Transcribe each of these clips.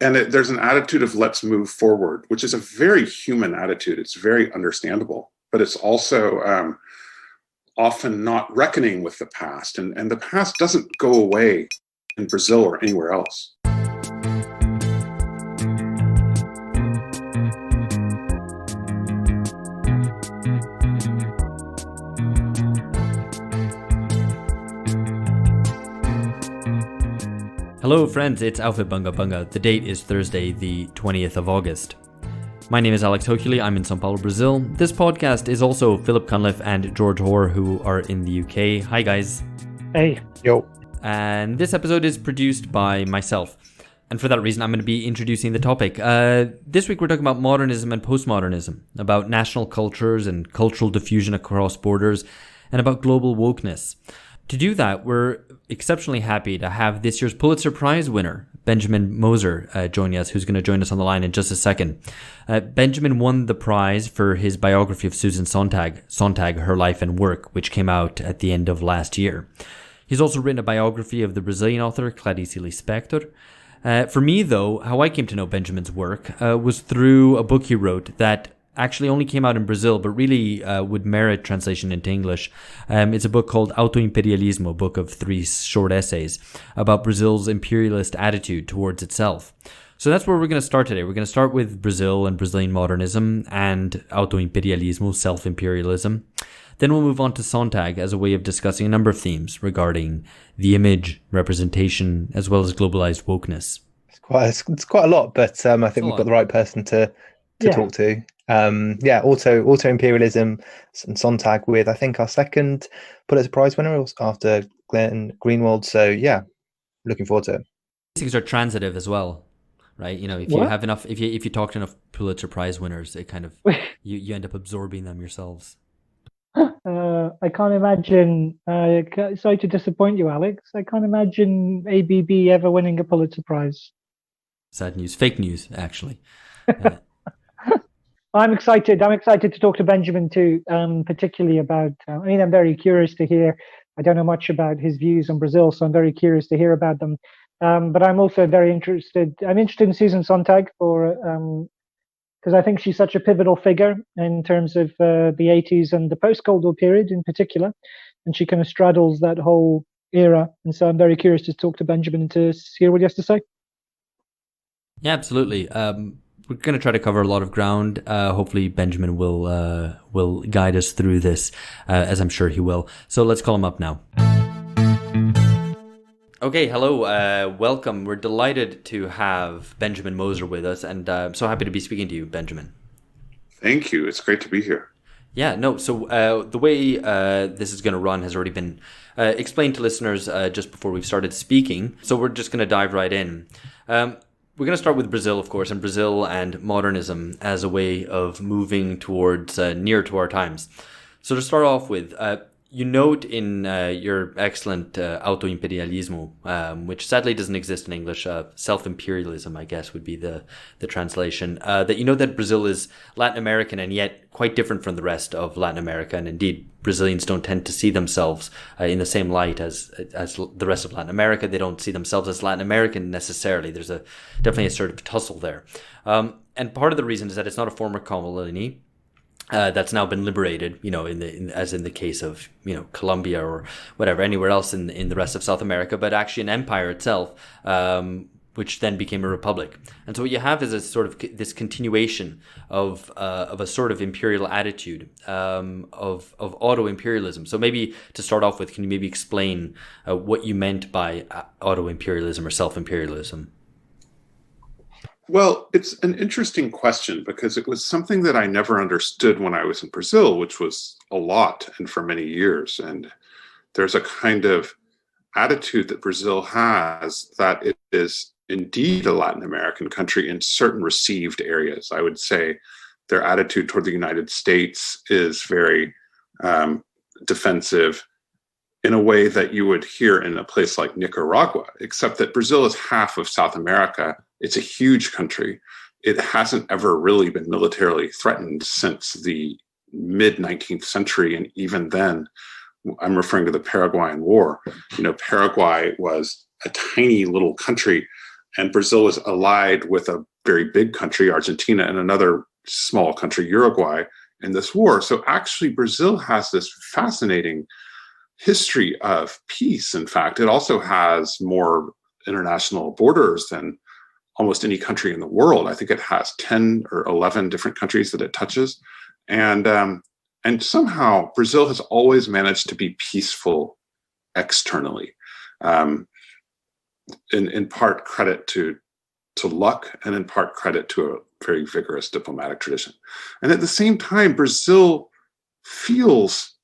And there's an attitude of let's move forward, which is a very human attitude. It's very understandable, but it's also often not reckoning with the past. And the past doesn't go away in Brazil or anywhere else. Hello friends, it's Alpha Bunga Bunga. The date is Thursday, the 20th of August. My name is Alex Hochuli, I'm in São Paulo, Brazil. This podcast is also Philip Cunliffe and George Hoare, who are in the UK. Hi guys. Hey. Yo. And this episode is produced by myself. And for that reason, I'm going to be introducing the topic. This week we're talking about modernism and postmodernism, about national cultures and cultural diffusion across borders, and about global wokeness. To do that, we're exceptionally happy to have this year's Pulitzer Prize winner, Benjamin Moser, joining us, who's going to join us on the line in just a second. Benjamin won the prize for his biography of Susan Sontag, Her Life and Work, which came out at the end of last year. He's also written a biography of the Brazilian author Clarice Lispector. For me, though, how I came to know Benjamin's work was through a book he wrote that actually only came out in Brazil, but really would merit translation into English. It's a book called Autoimperialismo, a book of 3 short essays about Brazil's imperialist attitude towards itself. So that's where we're going to start today. We're going to start with Brazil and Brazilian modernism and Autoimperialismo, self-imperialism. Then we'll move on to Sontag as a way of discussing a number of themes regarding the image, representation, as well as globalized wokeness. It's quite a lot, but I think we've got the right person to talk to. Autoimperialism and Sontag with, I think, our second Pulitzer Prize winner after Glenn Greenwald. So yeah, looking forward to it. These things are transitive as well, right? You know, if you have enough, if you talk to enough Pulitzer Prize winners, it kind of you end up absorbing them yourselves. I can't imagine. Sorry to disappoint you, Alex. I can't imagine ABB ever winning a Pulitzer Prize. Sad news, fake news, actually. I'm excited to talk to Benjamin too, particularly about, I'm very curious to hear, I don't know much about his views on Brazil, so I'm very curious to hear about them. But I'm also very interested in Susan Sontag because I think she's such a pivotal figure in terms of the 80s and the post-Cold War period in particular. And she kind of straddles that whole era. And so I'm very curious to talk to Benjamin to hear what he has to say. Yeah, absolutely. We're going to try to cover a lot of ground. Hopefully Benjamin will guide us through this, as I'm sure he will. So let's call him up now. Okay, hello, welcome. We're delighted to have Benjamin Moser with us, and I'm so happy to be speaking to you, Benjamin. Thank you. It's great to be here. Yeah, no, so the way this is going to run has already been explained to listeners just before we've started speaking. So we're just going to dive right in. We're going to start with Brazil, of course, and Brazil and modernism as a way of moving towards near to our times. So to start off with, you note in your excellent Autoimperialismo, which sadly doesn't exist in English, self-imperialism, I guess, would be the translation, that you know that Brazil is Latin American and yet quite different from the rest of Latin America. And indeed, Brazilians don't tend to see themselves in the same light as the rest of Latin America. They don't see themselves as Latin American necessarily. There's definitely a sort of tussle there. And part of the reason is that it's not a former colony. That's now been liberated, you know, as in the case of, you know, Colombia or whatever, anywhere else in the rest of South America, but actually an empire itself, which then became a republic. And so what you have is a sort of this continuation of a sort of imperial attitude, of auto-imperialism. So maybe to start off with, can you maybe explain what you meant by auto-imperialism or self-imperialism? Well, it's an interesting question because it was something that I never understood when I was in Brazil, which was a lot and for many years. And there's a kind of attitude that Brazil has that it is indeed a Latin American country in certain received areas. I would say their attitude toward the United States is very defensive in a way that you would hear in a place like Nicaragua, except that Brazil is half of South America. It's a huge country. It hasn't ever really been militarily threatened since the mid-19th century. And even then, I'm referring to the Paraguayan War. You know, Paraguay was a tiny little country And Brazil was allied with a very big country, Argentina, and another small country, Uruguay, in this war. So actually, Brazil has this fascinating history of peace. In fact, it also has more international borders than almost any country in the world. I think it has 10 or 11 different countries that it touches. And somehow Brazil has always managed to be peaceful externally. In part credit to luck, and in part credit to a very vigorous diplomatic tradition. And at the same time, Brazil feels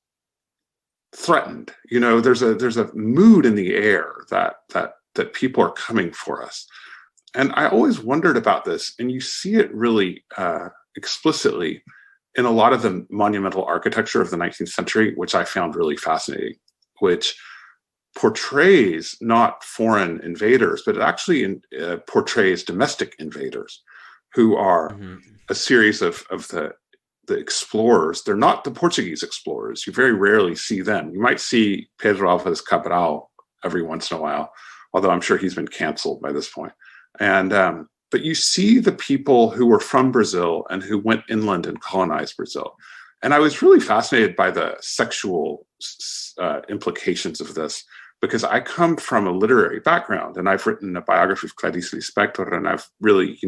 threatened. There's a mood in the air that people are coming for us. And I always wondered about this, and you see it really explicitly in a lot of the monumental architecture of the 19th century, which I found really fascinating, which portrays not foreign invaders, but it actually portrays domestic invaders, who are a series of the explorers. They're not the Portuguese explorers. You very rarely see them. You might see Pedro Alves Cabral every once in a while, although I'm sure he's been canceled by this point. And but you see the people who were from Brazil and who went inland and colonized Brazil. And I was really fascinated by the sexual implications of this, because I come from a literary background, and I've written a biography of Clarice Lispector, and I've really,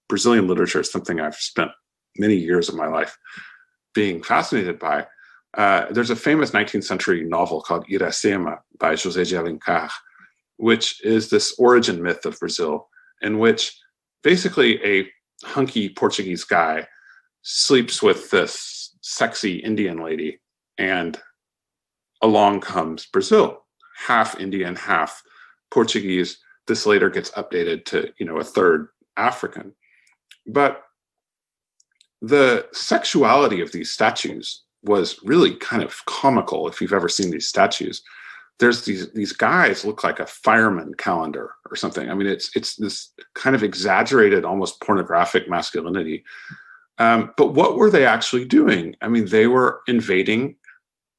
Brazilian literature is something I've spent many years of my life being fascinated by. There's a famous 19th century novel called Iracema by José de Alencar, which is this origin myth of Brazil, in which basically a hunky Portuguese guy sleeps with this sexy Indian lady, and along comes Brazil, half Indian, half Portuguese. This later gets updated to, a third African. But the sexuality of these statues was really kind of comical. If you've ever seen these statues, there's these guys look like a fireman calendar or something. I mean, it's this kind of exaggerated, almost pornographic masculinity. But what were they actually doing? I mean, they were invading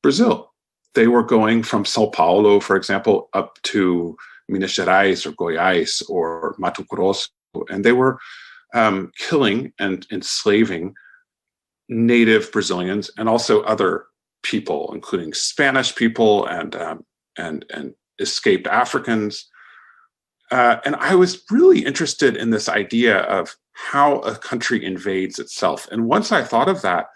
Brazil. They were going from Sao Paulo, for example, up to Minas Gerais or Goiás or Mato Grosso, and they were killing and enslaving native Brazilians and also other people, including Spanish people and escaped Africans. And I was really interested in this idea of how a country invades itself. And once I thought of that,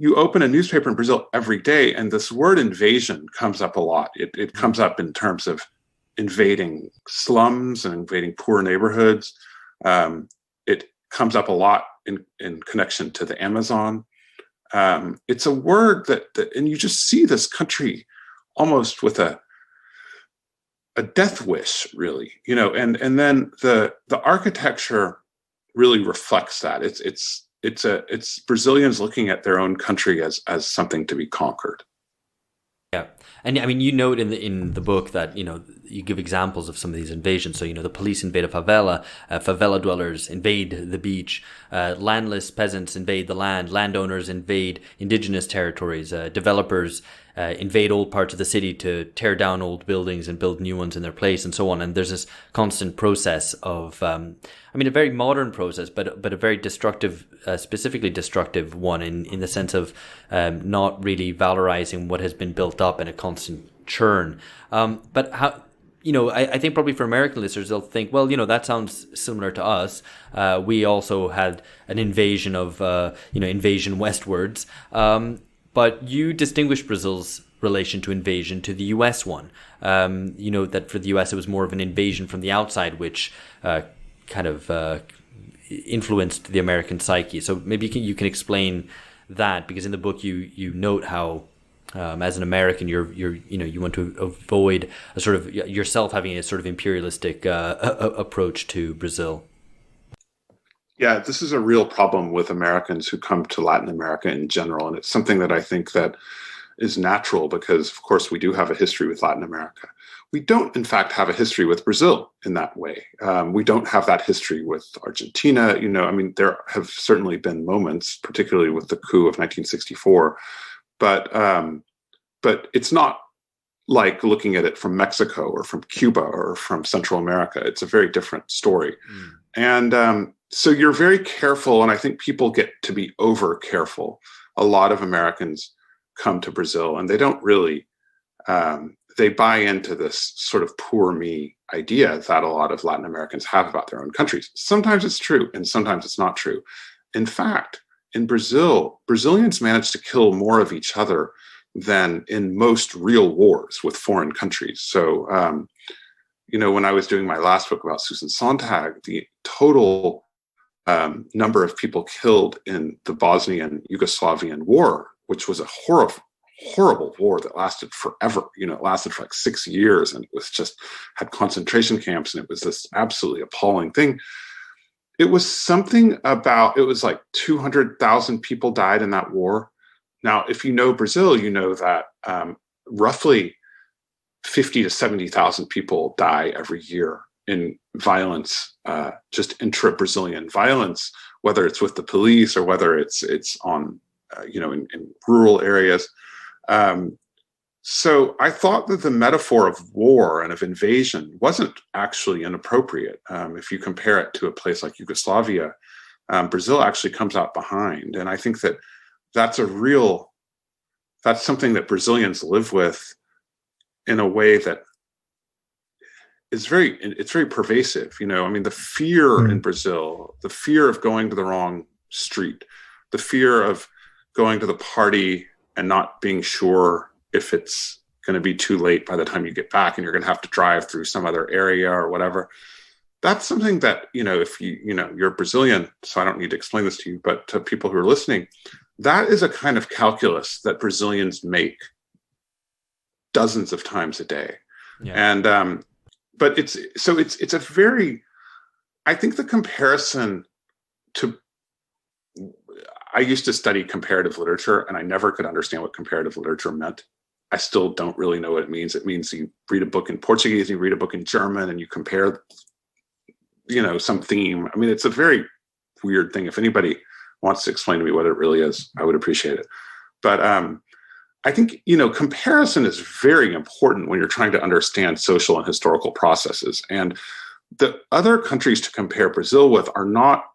you open a newspaper in Brazil every day, and this word invasion comes up a lot. It comes up in terms of invading slums and invading poor neighborhoods. It comes up a lot in connection to the Amazon. It's a word that, and you just see this country almost with a death wish, really, and then the architecture really reflects that. It's Brazilians looking at their own country as something to be conquered. Yeah, and I mean, you note in the book that you give examples of some of these invasions. So the police invade a favela, favela dwellers invade the beach, landless peasants invade the land, landowners invade indigenous territories, developers invade old parts of the city to tear down old buildings and build new ones in their place, and so on. And there's this constant process of, a very modern process, but a very destructive, specifically destructive one in the sense of not really valorizing what has been built up in a constant churn. But how, I think probably for American listeners, they'll think, well, that sounds similar to us. We also had an invasion of, invasion westwards. But you distinguish Brazil's relation to invasion to the U.S. one. That for the U.S. it was more of an invasion from the outside, which kind of influenced the American psyche. So maybe you can explain that, because in the book you note how as an American you want to avoid a sort of yourself having a sort of imperialistic approach to Brazil. Yeah, this is a real problem with Americans who come to Latin America in general, and it's something that I think that is natural because, of course, we do have a history with Latin America. We don't, in fact, have a history with Brazil in that way. We don't have that history with Argentina. There have certainly been moments, particularly with the coup of 1964, but it's not like looking at it from Mexico or from Cuba or from Central America. It's a very different story. And so you're very careful, and I think people get to be over careful. A lot of Americans come to Brazil and they don't really, they buy into this sort of poor me idea that a lot of Latin Americans have about their own countries. Sometimes it's true and sometimes it's not true. In fact, in Brazil, Brazilians manage to kill more of each other than in most real wars with foreign countries. So, when I was doing my last book about Susan Sontag, the total number of people killed in the Bosnian Yugoslavian War, which was a horrible war that lasted forever. It lasted for like 6 years, and it was just had concentration camps, and it was this absolutely appalling thing. It was something about, it was like 200,000 people died in that war. Now, if you know Brazil, you know that roughly 50 to 70,000 people die every year in violence, just intra-Brazilian violence, whether it's with the police or whether it's on, in rural areas. So I thought that the metaphor of war and of invasion wasn't actually inappropriate. If you compare it to a place like Yugoslavia, Brazil actually comes out behind. And I think that that's something that Brazilians live with in a way that is it's very pervasive. The fear in Brazil, the fear of going to the wrong street, the fear of going to the party and not being sure if it's going to be too late by the time you get back and you're going to have to drive through some other area or whatever. That's something that, if you're Brazilian, so I don't need to explain this to you, but to people who are listening, that is a kind of calculus that Brazilians make dozens of times a day. Yeah. And, but it's a very, I think the comparison to, I used to study comparative literature and I never could understand what comparative literature meant. I still don't really know what it means. It means you read a book in Portuguese, and you read a book in German, and you compare, some theme. I mean, it's a very weird thing. If anybody wants to explain to me what it really is, I would appreciate it. But I think, comparison is very important when you're trying to understand social and historical processes. And the other countries to compare Brazil with are not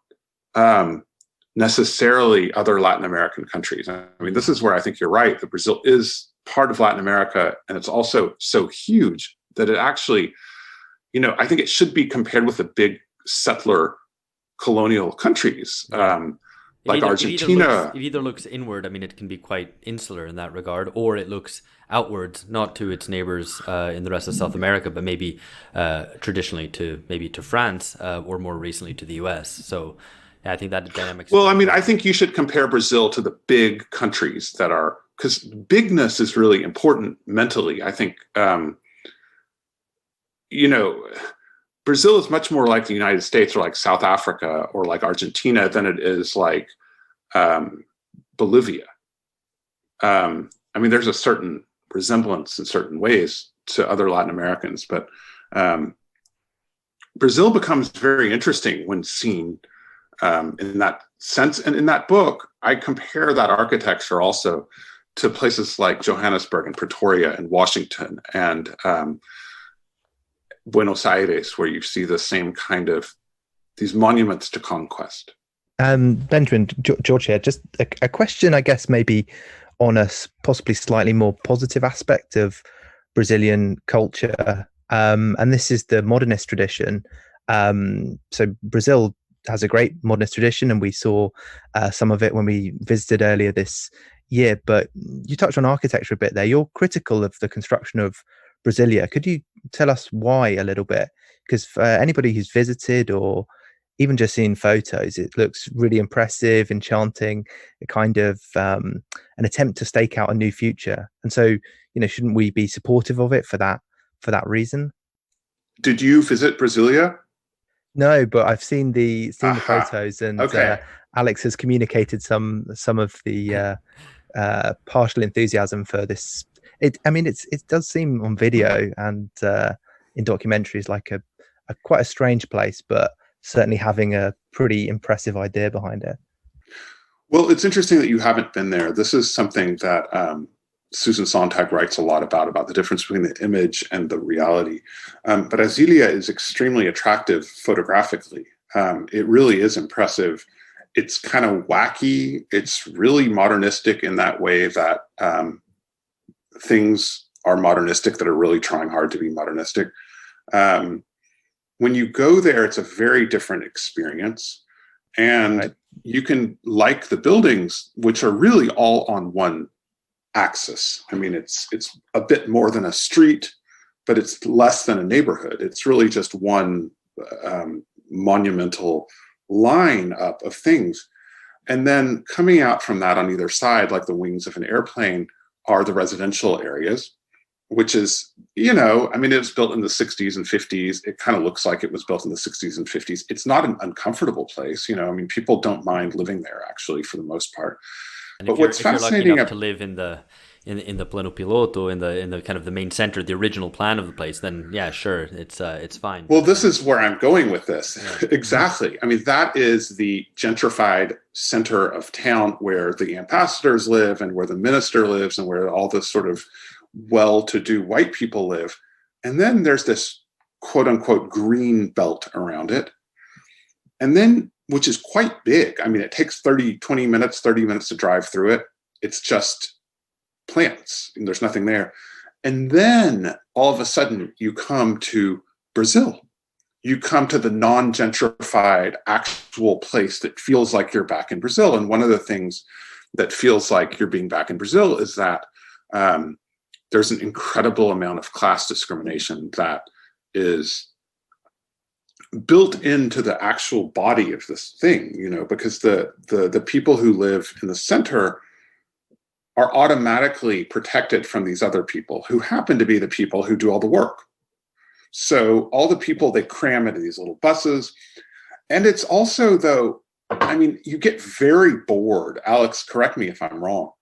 necessarily other Latin American countries. I mean, this is where I think you're right, that Brazil is part of Latin America, and it's also so huge that it actually, I think it should be compared with the big settler colonial countries. Like Argentina. It either looks inward, I mean, it can be quite insular in that regard, or it looks outwards, not to its neighbors in the rest of South America, but maybe traditionally to France or more recently to the US. So yeah, I think that dynamic. Well, I mean, I think you should compare Brazil to the big countries that are, because bigness is really important mentally. I think, Brazil is much more like the United States or like South Africa or like Argentina than it is like Bolivia. I mean, there's a certain resemblance in certain ways to other Latin Americans, but Brazil becomes very interesting when seen in that sense. And in that book, I compare that architecture also to places like Johannesburg and Pretoria and Washington and Buenos Aires, where you see the same kind of these monuments to conquest. Benjamin, George here, just a question, I guess, maybe on a possibly slightly more positive aspect of Brazilian culture. And this is the modernist tradition. So Brazil has a great modernist tradition, and we saw some of it when we visited earlier this year. But you touched on architecture a bit there. You're critical of the construction of Brasilia. Could you tell us why a little bit? Because for anybody who's visited or even just seen photos, it looks really impressive, enchanting, a kind of an attempt to stake out a new future. And so, shouldn't we be supportive of it for that reason? Did you visit Brasilia? No, but I've seen the photos, and okay. Alex has communicated some of the partial enthusiasm for this. It does seem on video and in documentaries like a quite a strange place, but certainly having a pretty impressive idea behind it. Well, it's interesting that you haven't been there. This is something that Susan Sontag writes a lot about the difference between the image and the reality. Brasilia is extremely attractive photographically. It really is impressive. It's kind of wacky. It's really modernistic in that way that things are modernistic that are really trying hard to be modernistic. When you go there, it's a very different experience. And you can like the buildings, which are really all on one axis. I mean, it's a bit more than a street, but it's less than a neighborhood. It's really just one monumental line up of things. And then coming out from that on either side, like the wings of an airplane, are the residential areas, which is, it was built in the 60s and 50s. It kind of looks like it was built in the 60s and 50s. It's not an uncomfortable place. People don't mind living there, actually, for the most part. And but what's fascinating, if you're lucky enough to live in the Plano Piloto, in the kind of the main center, the original plan of the place, then yeah, sure, it's fine. Well, this is where I'm going with this. Yeah. Exactly. I mean, that is the gentrified center of town where the ambassadors live and where the minister lives and where all the sort of well-to-do white people live. And then there's this quote unquote green belt around it. And then, which is quite big. I mean, it takes 30 minutes to drive through it. It's just plants and there's nothing there. And then all of a sudden you come to Brazil. You come to the non-gentrified actual place that feels like you're back in Brazil. And one of the things that feels like you're being back in Brazil is that there's an incredible amount of class discrimination that is built into the actual body of this thing, because the people who live in the center are automatically protected from these other people who happen to be the people who do all the work. So all the people, they cram into these little buses. And it's also, though, you get very bored. Alex, correct me if I'm wrong.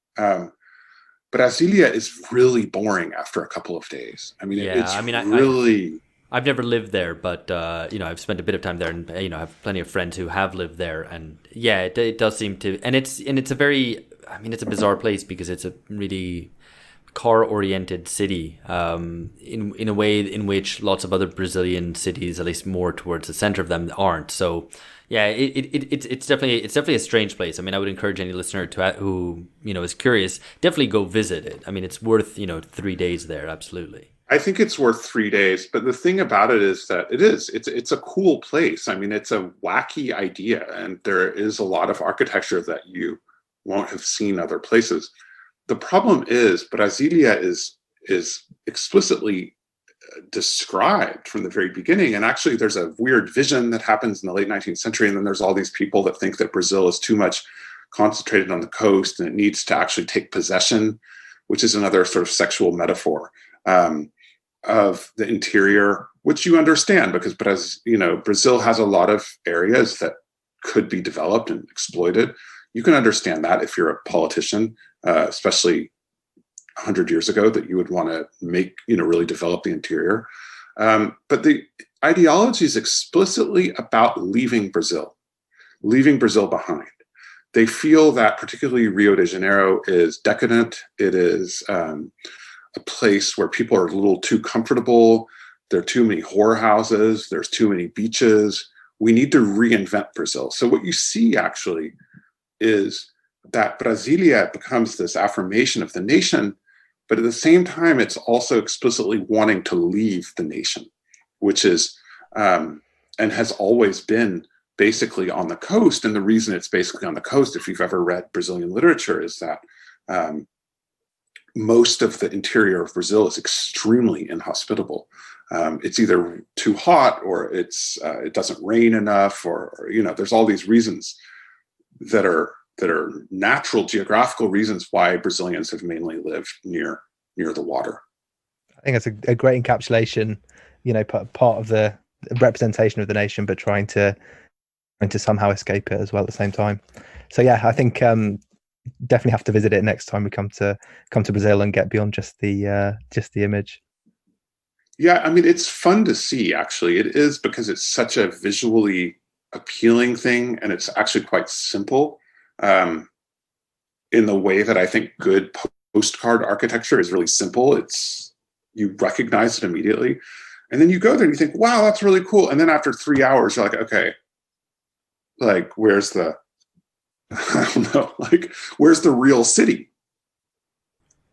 Brasilia is really boring after a couple of days. I've never lived there, but I've spent a bit of time there, and I have plenty of friends who have lived there, and yeah, it does seem to, and it's a very, it's a bizarre place because it's a really car-oriented city, in a way in which lots of other Brazilian cities, at least more towards the center of them, aren't. So yeah, it's definitely a strange place. I would encourage any listener who is curious, definitely go visit it. It's worth 3 days there, absolutely. I think it's worth 3 days, but the thing about it is that it's a cool place. It's a wacky idea, and there is a lot of architecture that you won't have seen other places. The problem is Brasilia is explicitly described from the very beginning, and actually there's a weird vision that happens in the late 19th century, and then there's all these people that think that Brazil is too much concentrated on the coast and it needs to actually take possession, which is another sort of sexual metaphor of the interior, which you understand because Brazil has a lot of areas that could be developed and exploited. You can understand that if you're a politician, especially 100 years ago, that you would want to make, really develop the interior. But the ideology is explicitly about leaving Brazil behind. They feel that particularly Rio de Janeiro is decadent. It is a place where people are a little too comfortable. There are too many whorehouses. There's too many beaches. We need to reinvent Brazil. So what you see actually is that Brasilia becomes this affirmation of the nation, but at the same time, it's also explicitly wanting to leave the nation, which is, and has always been basically on the coast. And the reason it's basically on the coast, if you've ever read Brazilian literature, is that most of the interior of Brazil is extremely inhospitable. It's either too hot or it doesn't rain enough, or there's all these reasons that are natural geographical reasons why Brazilians have mainly lived near the water. I think that's a great encapsulation, part of the representation of the nation, but trying to somehow escape it as well at the same time. So yeah, I think definitely have to visit it next time we come to Brazil and get beyond just the image. Yeah, it's fun to see, actually. It is, because it's such a visually appealing thing, and it's actually quite simple in the way that I think good postcard architecture is really simple. You recognize it immediately. And then you go there and you think, wow, that's really cool. And then after 3 hours, you're like, okay, like, where's the, I don't know, like, where's the real city?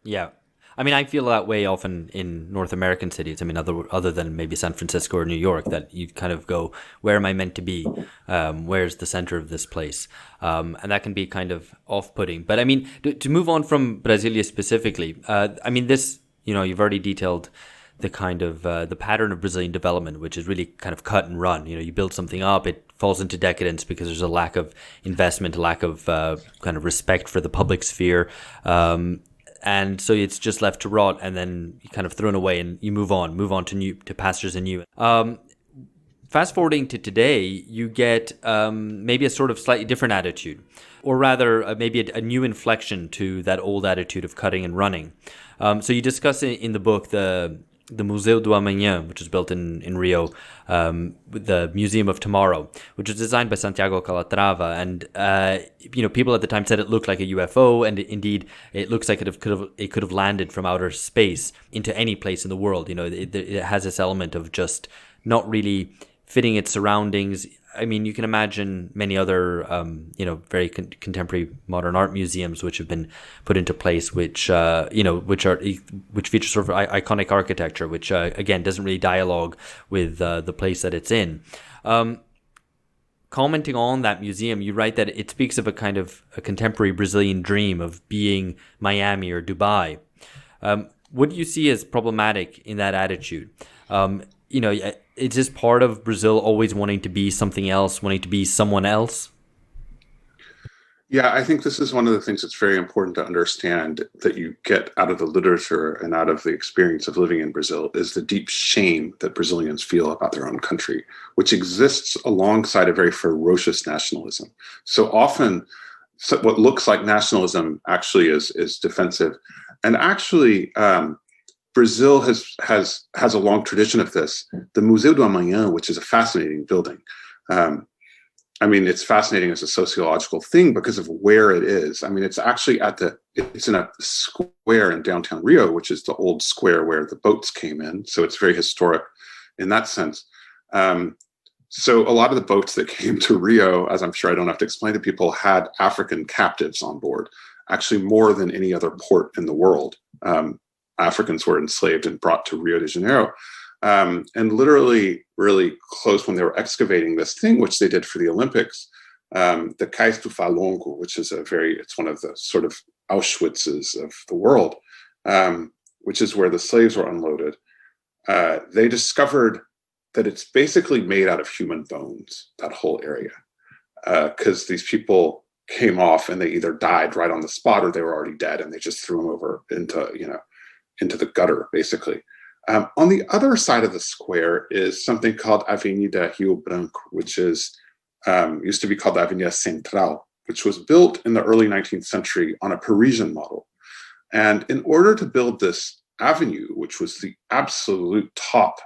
Yeah. I mean, I feel that way often in North American cities. I mean, other than maybe San Francisco or New York, that you kind of go, where am I meant to be? Where's the center of this place? And that can be kind of off-putting. But I mean, to move on from Brasilia specifically, I mean, this, you've already detailed the kind of the pattern of Brazilian development, which is really kind of cut and run. You build something up, it falls into decadence because there's a lack of investment, a lack of kind of respect for the public sphere. And so it's just left to rot, and then you kind of thrown away, and you move on to pastures anew. Fast forwarding to today, you get maybe a sort of slightly different attitude, or rather maybe a new inflection to that old attitude of cutting and running. So you discuss in the book the Museu do Amanhã, which was built in Rio, the Museum of Tomorrow, which was designed by Santiago Calatrava. And, people at the time said it looked like a UFO, and indeed it looks like it could have landed from outer space into any place in the world. It has this element of just not really fitting its surroundings. I mean, you can imagine many other, very contemporary modern art museums which have been put into place, which feature sort of iconic architecture, which again doesn't really dialogue with the place that it's in. Commenting on that museum, you write that it speaks of a kind of a contemporary Brazilian dream of being Miami or Dubai. What do you see as problematic in that attitude? It's just part of Brazil always wanting to be something else, wanting to be someone else? Yeah, I think this is one of the things that's very important to understand that you get out of the literature and out of the experience of living in Brazil is the deep shame that Brazilians feel about their own country, which exists alongside a very ferocious nationalism. So often, what looks like nationalism actually is defensive. And actually, Brazil has a long tradition of this. The Museu do Amanhã, which is a fascinating building. It's fascinating as a sociological thing because of where it is. I mean, it's actually it's in a square in downtown Rio, which is the old square where the boats came in. So it's very historic in that sense. So a lot of the boats that came to Rio, as I'm sure I don't have to explain to people, had African captives on board, actually more than any other port in the world. Africans were enslaved and brought to Rio de Janeiro. And literally, really close when they were excavating this thing, which they did for the Olympics, the Cais do Valongo, which is it's one of the sort of Auschwitzes of the world, which is where the slaves were unloaded. They discovered that it's basically made out of human bones, that whole area, because these people came off and they either died right on the spot or they were already dead, and they just threw them over into the gutter, basically. On the other side of the square is something called Avenida Rio Branco, which is used to be called Avenida Central, which was built in the early 19th century on a Parisian model. And in order to build this avenue, which was the absolute top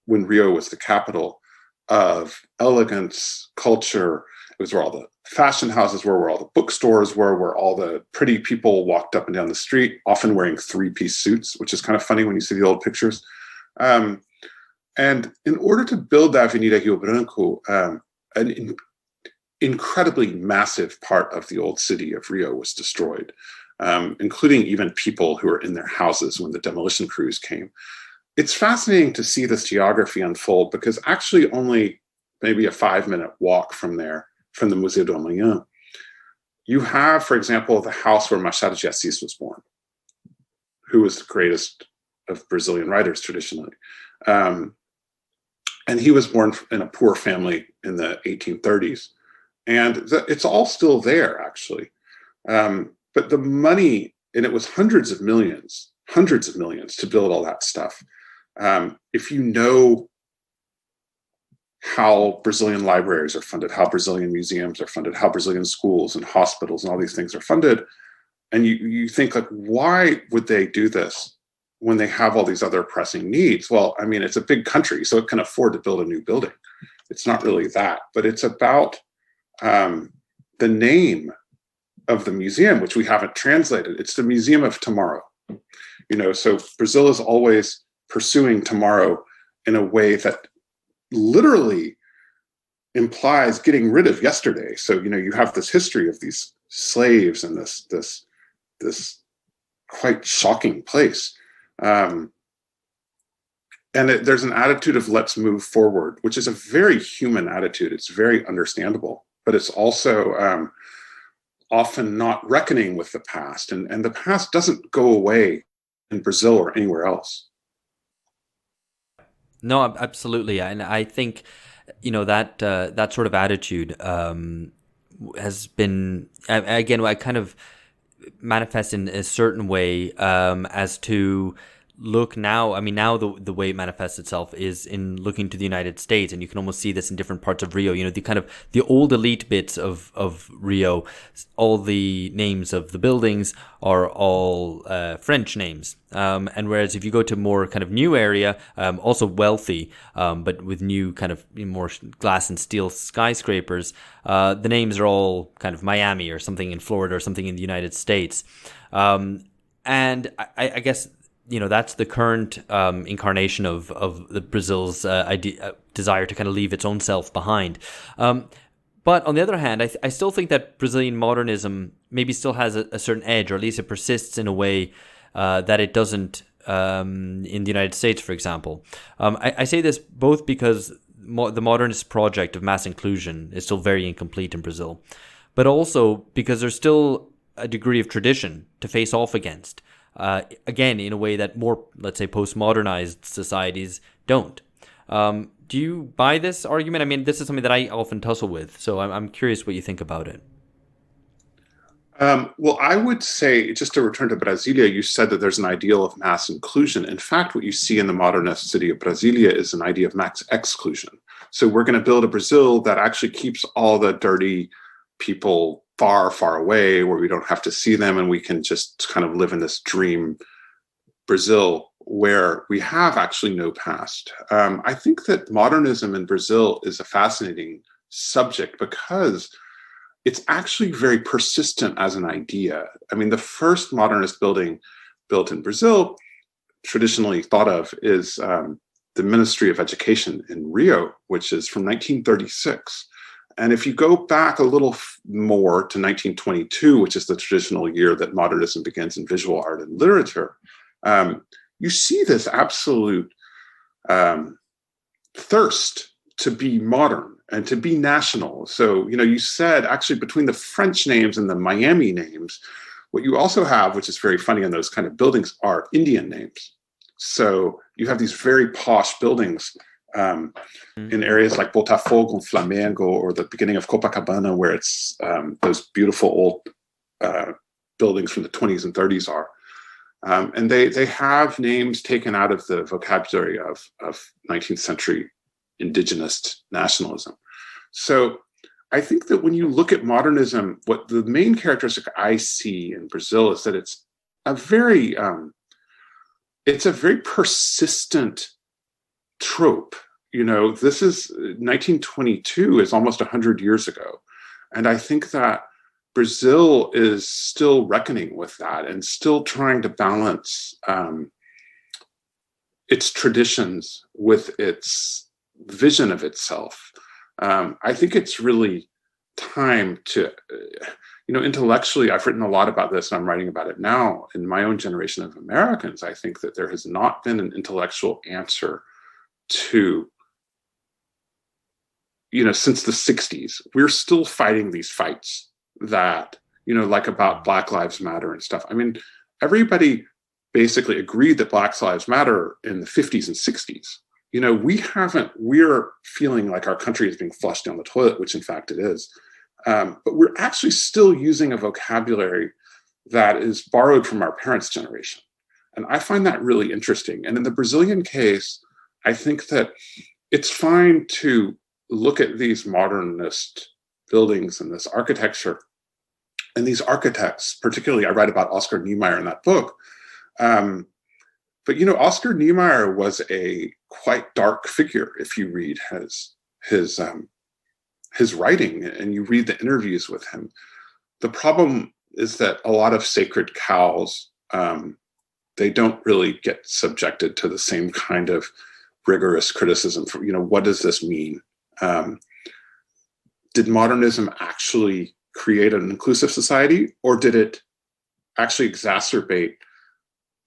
when Rio was the capital of elegance, culture, it was where all the fashion houses were, where all the bookstores were, where all the pretty people walked up and down the street, often wearing three-piece suits, which is kind of funny when you see the old pictures. And in order to build the Avenida Rio Branco, an incredibly massive part of the old city of Rio was destroyed, including even people who were in their houses when the demolition crews came. It's fascinating to see this geography unfold because actually only maybe a 5-minute walk from there, from the Museu do Amanhã, you have, for example, the house where Machado de Assis was born, who was the greatest of Brazilian writers traditionally. And he was born in a poor family in the 1830s. And it's all still there, actually. But the money, and it was hundreds of millions to build all that stuff. If you know how Brazilian libraries are funded, how Brazilian museums are funded, how Brazilian schools and hospitals and all these things are funded, and you think, like, why would they do this when they have all these other pressing needs? Well, I mean, it's a big country, so it can afford to build a new building. It's not really that, but it's about the name of the museum, which we haven't translated. It's the museum of tomorrow. So Brazil is always pursuing tomorrow in a way that literally implies getting rid of yesterday. So, you have this history of these slaves and this quite shocking place. And there's an attitude of let's move forward, which is a very human attitude. It's very understandable, but it's also often not reckoning with the past. And the past doesn't go away in Brazil or anywhere else. No, absolutely. And I think, that sort of attitude has been, again, I kind of manifest in a certain way as to look now. I mean, now the way it manifests itself is in looking to the United States, and you can almost see this in different parts of Rio. The old elite bits of Rio, all the names of the buildings are all French names. And whereas if you go to more kind of new area, also wealthy, but with new kind of more glass and steel skyscrapers, the names are all kind of Miami or something in Florida or something in the United States. And I guess, that's the current incarnation of the Brazil's desire to kind of leave its own self behind. But on the other hand, I still think that Brazilian modernism maybe still has a certain edge, or at least it persists in a way that it doesn't in the United States, for example. I say this both because the modernist project of mass inclusion is still very incomplete in Brazil, but also because there's still a degree of tradition to face off against. Again, in a way that more, let's say, postmodernized societies don't. Do you buy this argument? I mean, this is something that I often tussle with, so I'm curious what you think about it. Well, I would say, just to return to Brasilia, you said that there's an ideal of mass inclusion. In fact, what you see in the modernist city of Brasilia is an idea of mass exclusion. So we're going to build a Brazil that actually keeps all the dirty people far, far away, where we don't have to see them, and we can just kind of live in this dream Brazil where we have actually no past. I think that modernism in Brazil is a fascinating subject because it's actually very persistent as an idea. I mean, the first modernist building built in Brazil, traditionally thought of, is the Ministry of Education in Rio, which is from 1936. And if you go back a little more to 1922, which is the traditional year that modernism begins in visual art and literature, you see this absolute thirst to be modern and to be national. So, you said actually between the French names and the Miami names, what you also have, which is very funny in those kind of buildings, are Indian names. So you have these very posh buildings in areas like Botafogo and Flamengo, or the beginning of Copacabana, where it's those beautiful old buildings from the 20s and 30s are. And they have names taken out of the vocabulary of 19th century indigenous nationalism. So I think that when you look at modernism, what the main characteristic I see in Brazil is that it's a very persistent trope. This is 1922 is almost 100 years ago. And I think that Brazil is still reckoning with that and still trying to balance its traditions with its vision of itself. I think it's really time to, intellectually, I've written a lot about this and I'm writing about it now. In my own generation of Americans, I think that there has not been an intellectual answer to, since the 60s. We're still fighting these fights that, like about Black Lives Matter and stuff. I mean, everybody basically agreed that Black Lives Matter in the 50s and 60s. We're feeling like our country is being flushed down the toilet, which in fact it is. But we're actually still using a vocabulary that is borrowed from our parents' generation. And I find that really interesting. And in the Brazilian case, I think that it's fine to look at these modernist buildings and this architecture. And these architects, particularly, I write about Oscar Niemeyer in that book. But Oscar Niemeyer was a quite dark figure if you read his writing and you read the interviews with him. The problem is that a lot of sacred cows, they don't really get subjected to the same kind of rigorous criticism for, what does this mean? Did modernism actually create an inclusive society, or did it actually exacerbate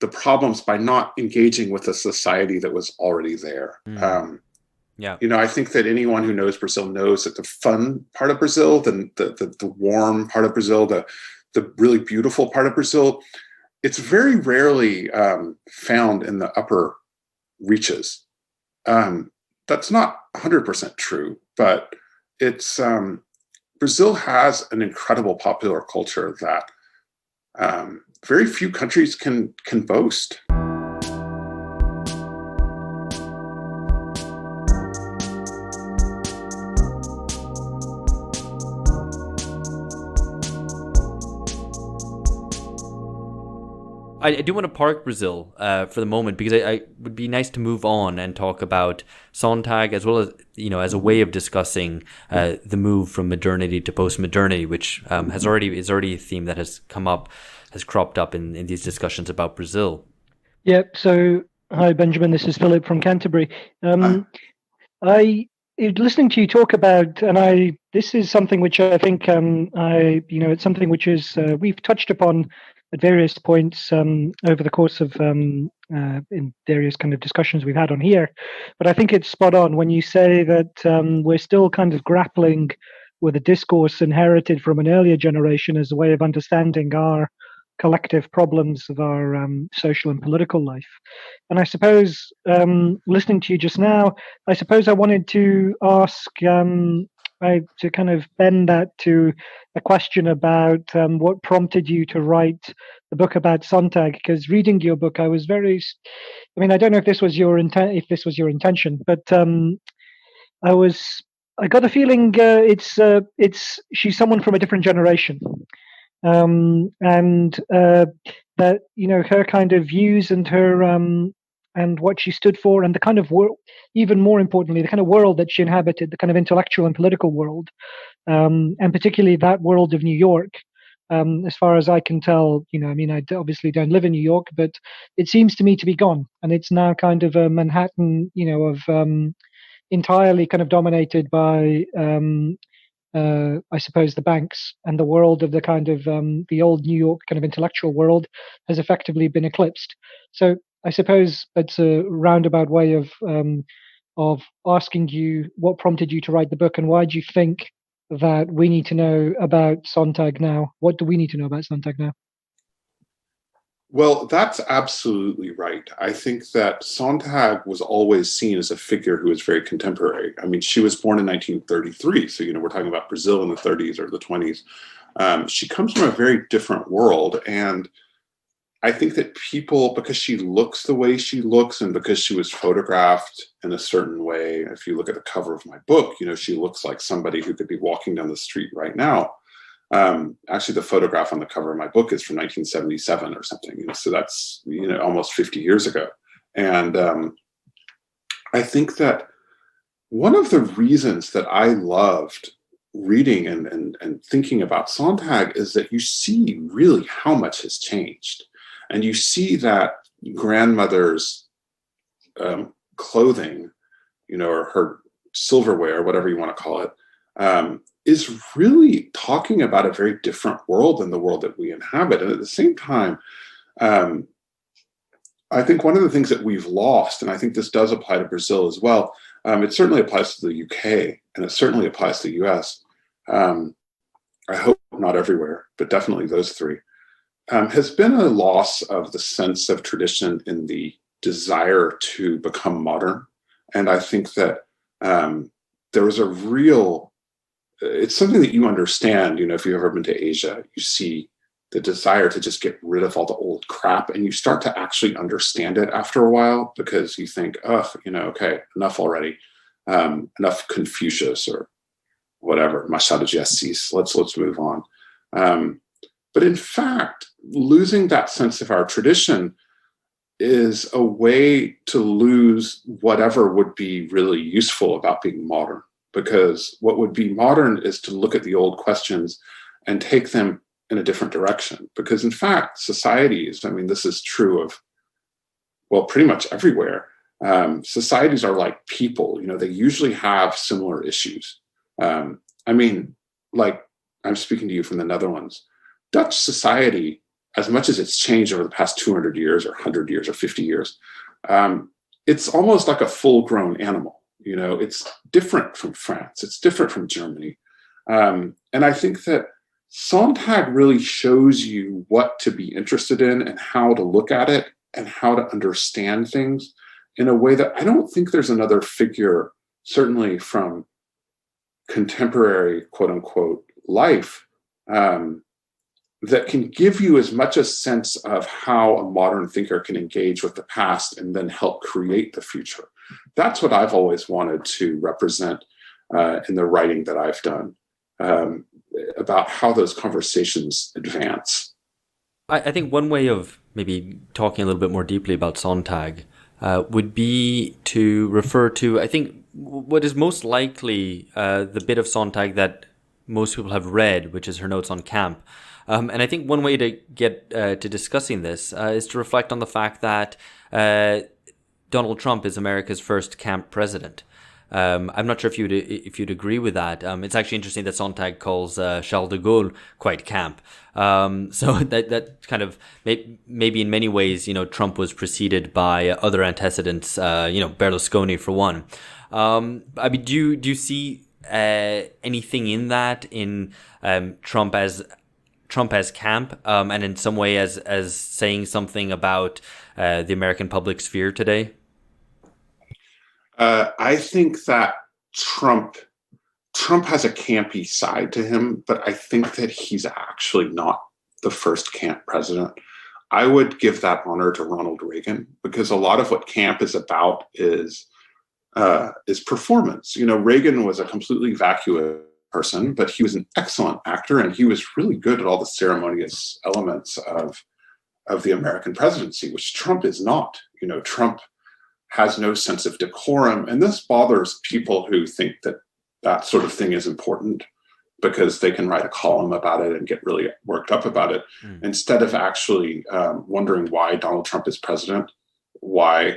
the problems by not engaging with a society that was already there? Yeah. I think that anyone who knows Brazil knows that the fun part of Brazil, the warm part of Brazil, the really beautiful part of Brazil, it's very rarely found in the upper reaches. That's not 100% true, but it's Brazil has an incredible popular culture that very few countries can boast. I do want to park Brazil for the moment, because I would be nice to move on and talk about Sontag, as well as, as a way of discussing the move from modernity to postmodernity, which is already a theme that has cropped up in these discussions about Brazil. Yeah. So, hi, Benjamin. This is Philip from Canterbury. Listening to you talk about, and this is something which I think it's something which is we've touched upon at various points over the course of in various kind of discussions we've had on here. But I think it's spot on when you say that we're still kind of grappling with a discourse inherited from an earlier generation as a way of understanding our collective problems of our social and political life. And I suppose, listening to you just now, I suppose I wanted to ask, to kind of bend that to a question about what prompted you to write the book about Sontag. Because reading your book, I was I don't know if this was your intention, but I got a feeling she's someone from a different generation. And that her kind of views and her and what she stood for, and the kind of world, even more importantly, the kind of world that she inhabited, the kind of intellectual and political world, and particularly that world of New York. As far as I can tell, I obviously don't live in New York, but it seems to me to be gone, and it's now kind of a Manhattan, of entirely kind of dominated by I suppose the banks, and the world of the kind of the old New York kind of intellectual world has effectively been eclipsed. So I suppose it's a roundabout way of asking you what prompted you to write the book, and why do you think that we need to know about Sontag now? What do we need to know about Sontag now? Well, that's absolutely right. I think that Sontag was always seen as a figure who was very contemporary. I mean, she was born in 1933, so we're talking about Brazil in the 30s or the 20s. She comes from a very different world, and I think that people, because she looks the way she looks, and because she was photographed in a certain way, if you look at the cover of my book, she looks like somebody who could be walking down the street right now. Actually, the photograph on the cover of my book is from 1977 or something. So that's, almost 50 years ago. And I think that one of the reasons that I loved reading and thinking about Sontag is that you see really how much has changed. And you see that grandmother's clothing, or her silverware, whatever you want to call it, is really talking about a very different world than the world that we inhabit. And at the same time, I think one of the things that we've lost, and I think this does apply to Brazil as well, it certainly applies to the UK, and it certainly applies to the US. I hope not everywhere, but definitely those three, has been a loss of the sense of tradition in the desire to become modern. And I think that there was a real, it's something that you understand, if you've ever been to Asia, you see the desire to just get rid of all the old crap, and you start to actually understand it after a while, because you think, okay, enough already. Enough Confucius or whatever, Machado de Assis, let's move on. But in fact, losing that sense of our tradition is a way to lose whatever would be really useful about being modern. Because what would be modern is to look at the old questions and take them in a different direction. Because in fact, societies, I mean, this is true of, well, pretty much everywhere. Societies are like people, they usually have similar issues. I mean, like, I'm speaking to you from the Netherlands. Dutch society, as much as it's changed over the past 200 years or 100 years or 50 years, it's almost like a full-grown animal. It's different from France. It's different from Germany. And I think that Sontag really shows you what to be interested in and how to look at it and how to understand things in a way that I don't think there's another figure, certainly from contemporary, quote unquote, life, that can give you as much a sense of how a modern thinker can engage with the past and then help create the future. That's what I've always wanted to represent in the writing that I've done, about how those conversations advance. I think one way of maybe talking a little bit more deeply about Sontag would be to refer to, I think, what is most likely the bit of Sontag that most people have read, which is her notes on camp. And I think one way to get to discussing this is to reflect on the fact that Donald Trump is America's first camp president. I'm not sure if you'd agree with that. It's actually interesting that Sontag calls Charles de Gaulle quite camp. So that kind of maybe in many ways, Trump was preceded by other antecedents. Berlusconi for one. I mean, do you see anything in that in Trump as camp, and in some way as saying something about the American public sphere today? I think that Trump has a campy side to him, but I think that he's actually not the first camp president. I would give that honor to Ronald Reagan, because a lot of what camp is about is performance. Reagan was a completely vacuous person, but he was an excellent actor, and he was really good at all the ceremonious elements of the American presidency, which Trump is not. Trump has no sense of decorum, and this bothers people who think that sort of thing is important because they can write a column about it and get really worked up about it, instead of actually wondering why Donald Trump is president, why,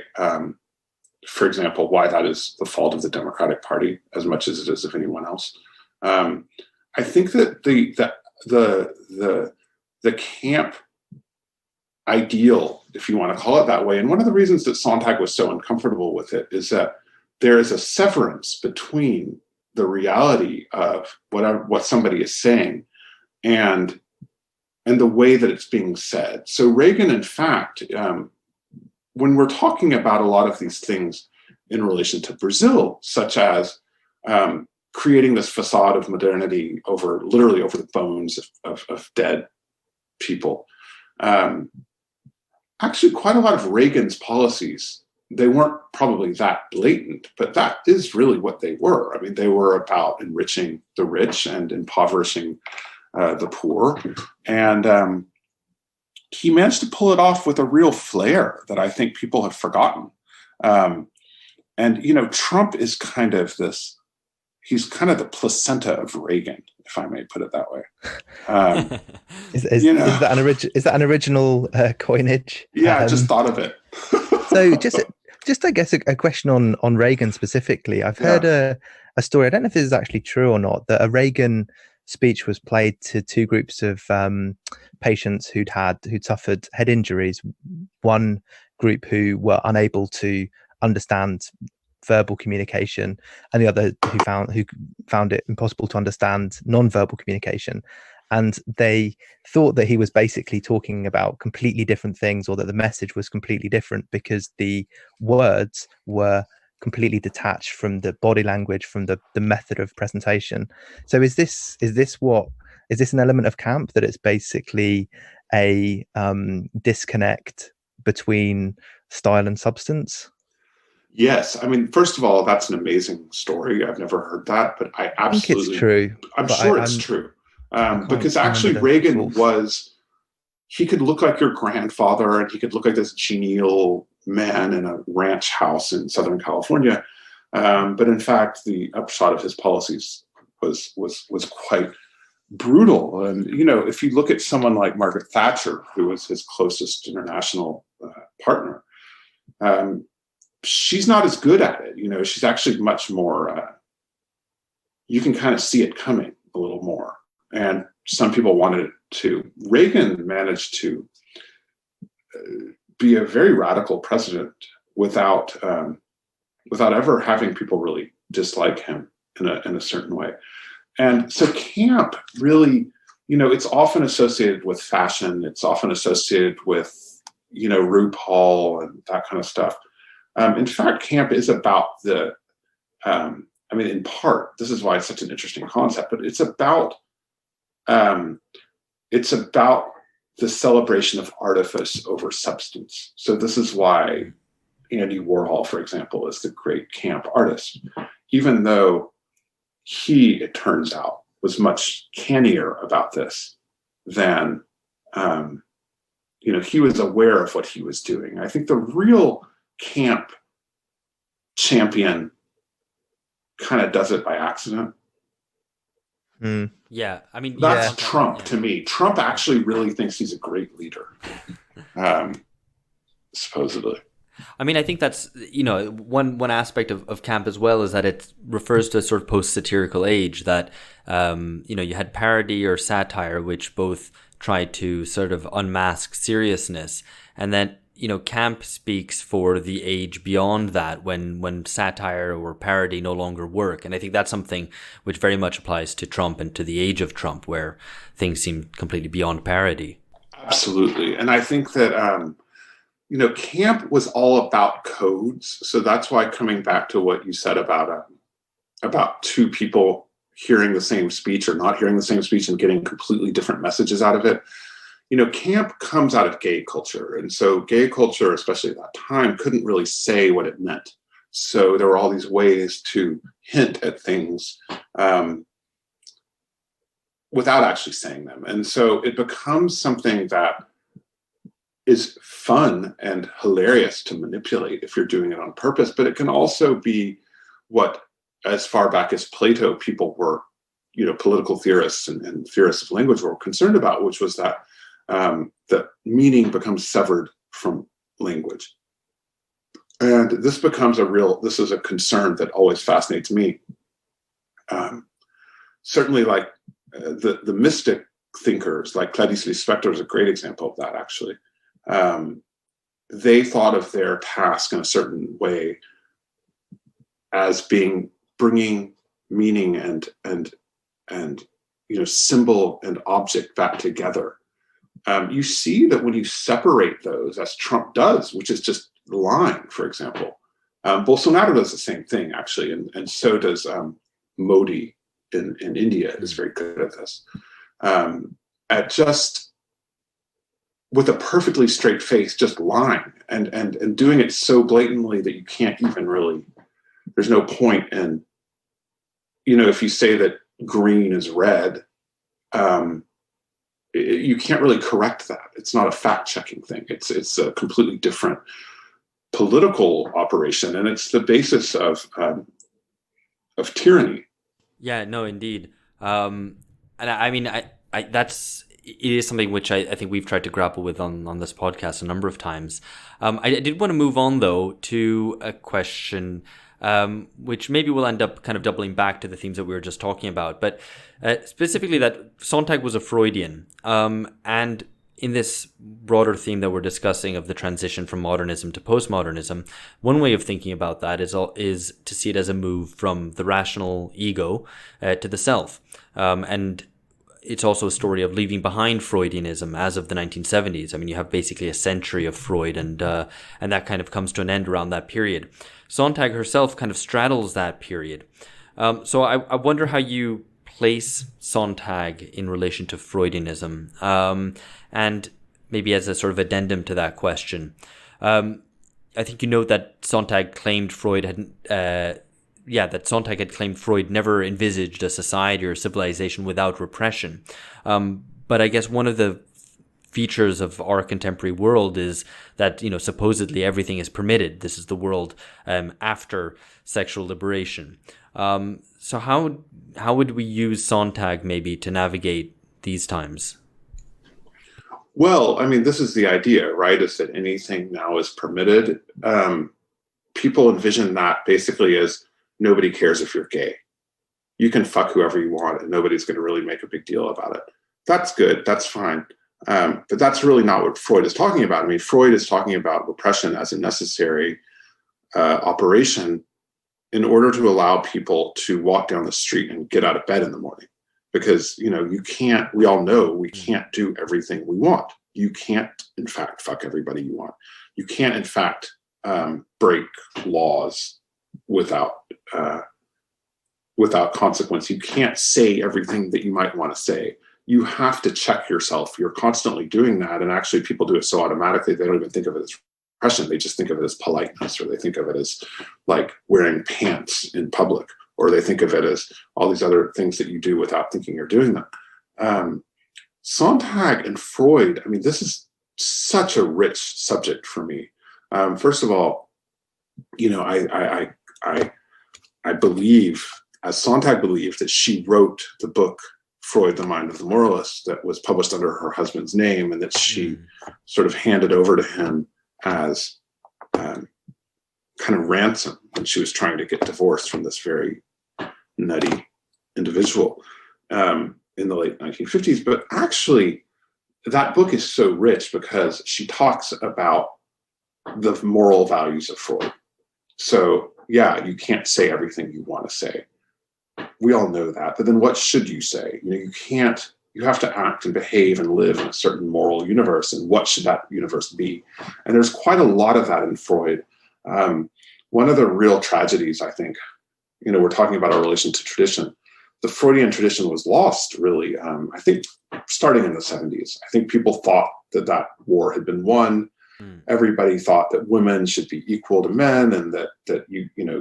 for example, why that is the fault of the Democratic Party as much as it is of anyone else. I think that the camp ideal, if you want to call it that way, and one of the reasons that Sontag was so uncomfortable with it is that there is a severance between the reality of what somebody is saying and the way that it's being said. So Reagan, in fact, when we're talking about a lot of these things in relation to Brazil, such as creating this facade of modernity literally over the bones of dead people. Actually, quite a lot of Reagan's policies, they weren't probably that blatant, but that is really what they were. I mean, they were about enriching the rich and impoverishing the poor. And he managed to pull it off with a real flair that I think people have forgotten. And Trump is kind of he's kind of the placenta of Reagan, if I may put it that way. Is that an original coinage? Yeah, I just thought of it. So just I guess a question on Reagan specifically. I've heard a story. I don't know if this is actually true or not, that a Reagan speech was played to two groups of patients who'd suffered head injuries. One group who were unable to understand verbal communication, and the other who found it impossible to understand non-verbal communication. And they thought that he was basically talking about completely different things, or that the message was completely different because the words were completely detached from the body language, from the method of presentation. So is this an element of camp, that it's basically a disconnect between style and substance? Yes. I mean, first of all, that's an amazing story. I've never heard that, but I absolutely think it's true. I'm sure it's true. Because actually Reagan he could look like your grandfather, and he could look like this genial man in a ranch house in Southern California. But in fact, the upshot of his policies was quite brutal. And, if you look at someone like Margaret Thatcher, who was his closest international partner, she's not as good at it. She's actually much more, you can kind of see it coming a little more. And some people wanted it to. Reagan managed to be a very radical president without ever having people really dislike him in a certain way. And so camp really, it's often associated with fashion. It's often associated with, RuPaul and that kind of stuff. In fact, camp is about in part, this is why it's such an interesting concept, but it's about the celebration of artifice over substance. So this is why Andy Warhol, for example, is the great camp artist, even though he, it turns out, was much cannier about this than, he was aware of what he was doing. I think the real camp champion kind of does it by accident. Yeah, that's Trump to me. Trump actually really thinks he's a great leader, supposedly. I think that's, one aspect of camp as well is that it refers to a sort of post-satirical age that, you had parody or satire, which both tried to sort of unmask seriousness. And then, camp speaks for the age beyond that when satire or parody no longer work. And I think that's something which very much applies to Trump and to the age of Trump, where things seem completely beyond parody. Absolutely. And I think that, camp was all about codes. So that's why, coming back to what you said about two people hearing the same speech or not hearing the same speech and getting completely different messages out of it, camp comes out of gay culture. And so gay culture, especially at that time, couldn't really say what it meant. So there were all these ways to hint at things without actually saying them. And so it becomes something that is fun and hilarious to manipulate if you're doing it on purpose, but it can also be what, as far back as Plato, people were, political theorists and theorists of language were concerned about, which was that the meaning becomes severed from language. And this becomes this is a concern that always fascinates me. Certainly, like the mystic thinkers, like Clarice Lispector is a great example of that, actually. They thought of their task in a certain way as bringing meaning and symbol and object back together. You see that when you separate those, as Trump does, which is just line, for example. Bolsonaro does the same thing, actually, and so does Modi in India is very good at this. At just with a perfectly straight face, just lying and doing it so blatantly that you can't even really, there's no point in, if you say that green is red, you can't really correct that. It's not a fact-checking thing. It's a completely different political operation, and it's the basis of tyranny. Yeah, no, indeed. And it is something which I think we've tried to grapple with on this podcast a number of times. I did want to move on, though, to a question which maybe will end up kind of doubling back to the themes that we were just talking about, but specifically that Sontag was a Freudian. And in this broader theme that we're discussing of the transition from modernism to postmodernism, one way of thinking about that is to see it as a move from the rational ego to the self. And it's also a story of leaving behind Freudianism as of the 1970s. I mean, you have basically a century of Freud, and that kind of comes to an end around that period. Sontag herself kind of straddles that period. So I wonder how you place Sontag in relation to Freudianism, and maybe as a sort of addendum to that question. I think you note that Sontag claimed Freud Sontag had claimed Freud never envisaged a society or a civilization without repression. But I guess one of the features of our contemporary world is that, supposedly everything is permitted. This is the world after sexual liberation. So how would we use Sontag maybe to navigate these times? Well, I mean, this is the idea, right? Is that anything now is permitted. People envision that basically as nobody cares if you're gay. You can fuck whoever you want and nobody's going to really make a big deal about it. That's good. That's fine. But that's really not what Freud is talking about. I mean, Freud is talking about repression as a necessary operation in order to allow people to walk down the street and get out of bed in the morning. Because, we all know we can't do everything we want. You can't, in fact, fuck everybody you want. You can't, in fact, break laws without consequence. You can't say everything that you might want to say. You have to check yourself. You're constantly doing that. And actually, people do it so automatically, they don't even think of it as repression. They just think of it as politeness, or they think of it as like wearing pants in public, or they think of it as all these other things that you do without thinking you're doing them. Sontag and Freud, I mean, this is such a rich subject for me. First of all, I believe, as Sontag believed, that she wrote the book Freud, The Mind of the Moralist, that was published under her husband's name, and that she sort of handed over to him as kind of ransom when she was trying to get divorced from this very nutty individual in the late 1950s. But actually, that book is so rich because she talks about the moral values of Freud. So, yeah, you can't say everything you want to say. We all know that. But then what should you say? You have to act and behave and live in a certain moral universe. And what should that universe be? And there's quite a lot of that in Freud. One of the real tragedies, I think, we're talking about our relation to tradition. The Freudian tradition was lost, really, I think, starting in the 70s. I think people thought that war had been won. Everybody thought that women should be equal to men, and that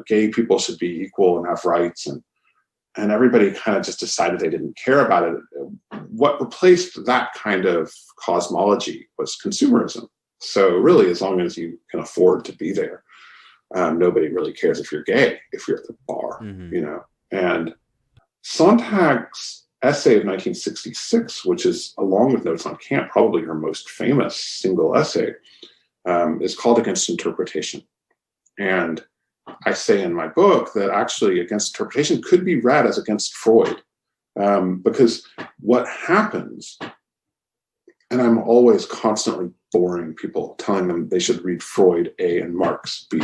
gay people should be equal and have rights. And everybody kind of just decided they didn't care about it. What replaced that kind of cosmology was consumerism. So really, as long as you can afford to be there, nobody really cares if you're gay, if you're at the bar, And Sontag's essay of 1966, which is, along with Notes on Kant, probably her most famous single essay, is called Against Interpretation. And I say in my book that actually Against Interpretation could be read as against Freud, because what happens, and I'm always constantly boring people, telling them they should read Freud A and Marx B,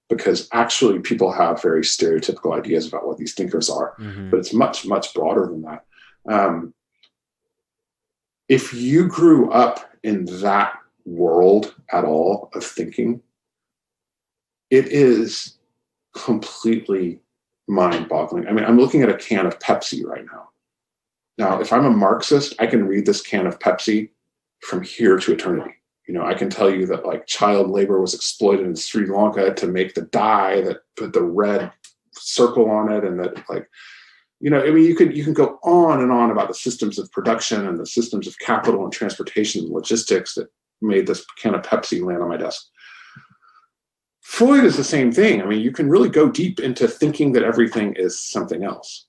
because actually people have very stereotypical ideas about what these thinkers are, but it's much, much broader than that. If you grew up in that world at all of thinking, it is completely mind-boggling. I mean, I'm looking at a can of Pepsi right now. Now, if I'm a Marxist, I can read this can of Pepsi from here to eternity. I can tell you that like child labor was exploited in Sri Lanka to make the dye that put the red circle on it, and that like, I mean, you can go on and on about the systems of production and the systems of capital and transportation and logistics that made this can of Pepsi land on my desk. Freud is the same thing. I mean, you can really go deep into thinking that everything is something else.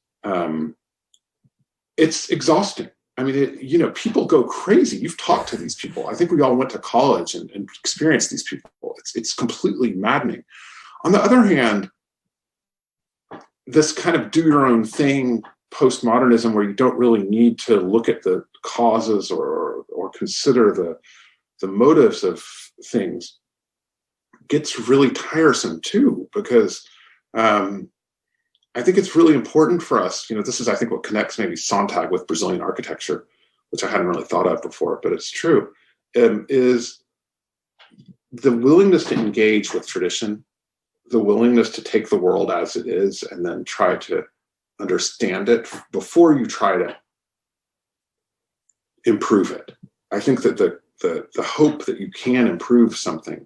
It's exhausting. I mean, people go crazy. You've talked to these people. I think we all went to college and experienced these people. It's completely maddening. On the other hand, this kind of do your own thing postmodernism, where you don't really need to look at the causes or consider the motives of things, gets really tiresome too, because I think it's really important for us. This is, I think, what connects maybe Sontag with Brazilian architecture, which I hadn't really thought of before, but it's true, is the willingness to engage with tradition, the willingness to take the world as it is and then try to understand it before you try to improve it. I think that the hope that you can improve something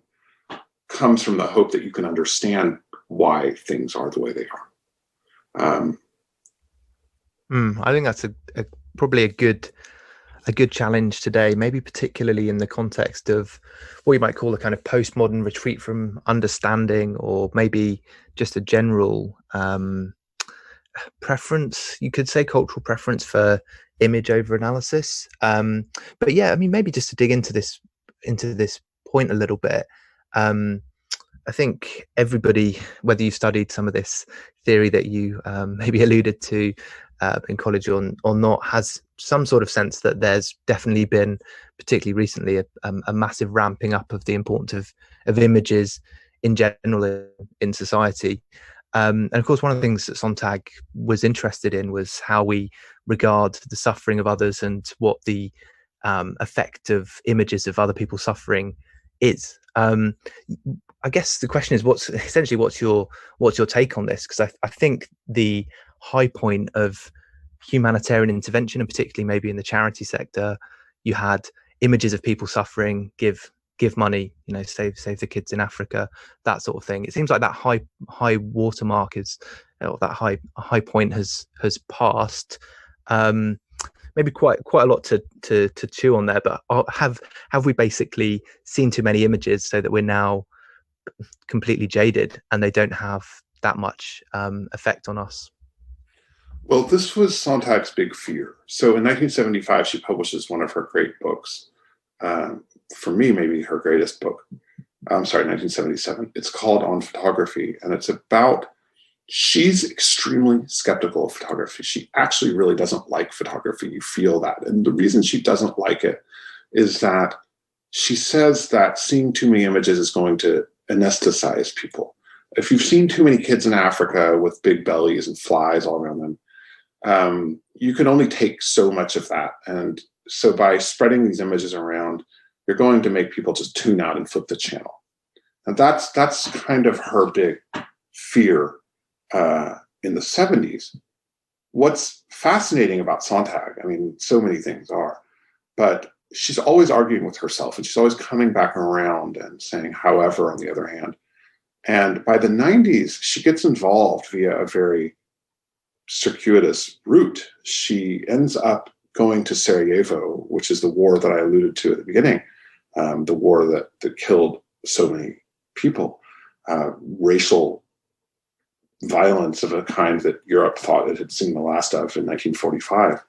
comes from the hope that you can understand why things are the way they are. I think that's probably a good challenge today, maybe particularly in the context of what you might call a kind of postmodern retreat from understanding, or maybe just a general preference, you could say cultural preference for image over analysis. But yeah, I mean, maybe just to dig into this point a little bit. I think everybody, whether you studied some of this theory that you maybe alluded to in college or not, has some sort of sense that there's definitely been, particularly recently, a massive ramping up of the importance of images in general in society. And of course, one of the things that Sontag was interested in was how we regard the suffering of others and what the effect of images of other people suffering is. I guess the question is, what's your take on this? Because I think the high point of humanitarian intervention, and particularly maybe in the charity sector, you had images of people suffering, give money, save the kids in Africa, that sort of thing. It seems like that high watermark that high point has passed. Maybe quite a lot to chew on there, but have we basically seen too many images so that we're now completely jaded and they don't have that much effect on us? Well, this was Sontag's big fear. So in 1975, she publishes one of her great books. For me, maybe her greatest book. 1977. It's called On Photography, and it's about, she's extremely skeptical of photography. She actually really doesn't like photography. You feel that. And the reason she doesn't like it is that she says that seeing too many images is going to anesthetize people. If you've seen too many kids in Africa with big bellies and flies all around them, you can only take so much of that. And so by spreading these images around, you're going to make people just tune out and flip the channel. And that's kind of her big fear in the 70s. What's fascinating about Sontag, I mean, so many things are, but she's always arguing with herself, and she's always coming back around and saying, however, on the other hand. And by the 90s, she gets involved via a very circuitous route. She ends up going to Sarajevo, which is the war that I alluded to at the beginning, the war that killed so many people, racial violence of a kind that Europe thought it had seen the last of in 1945.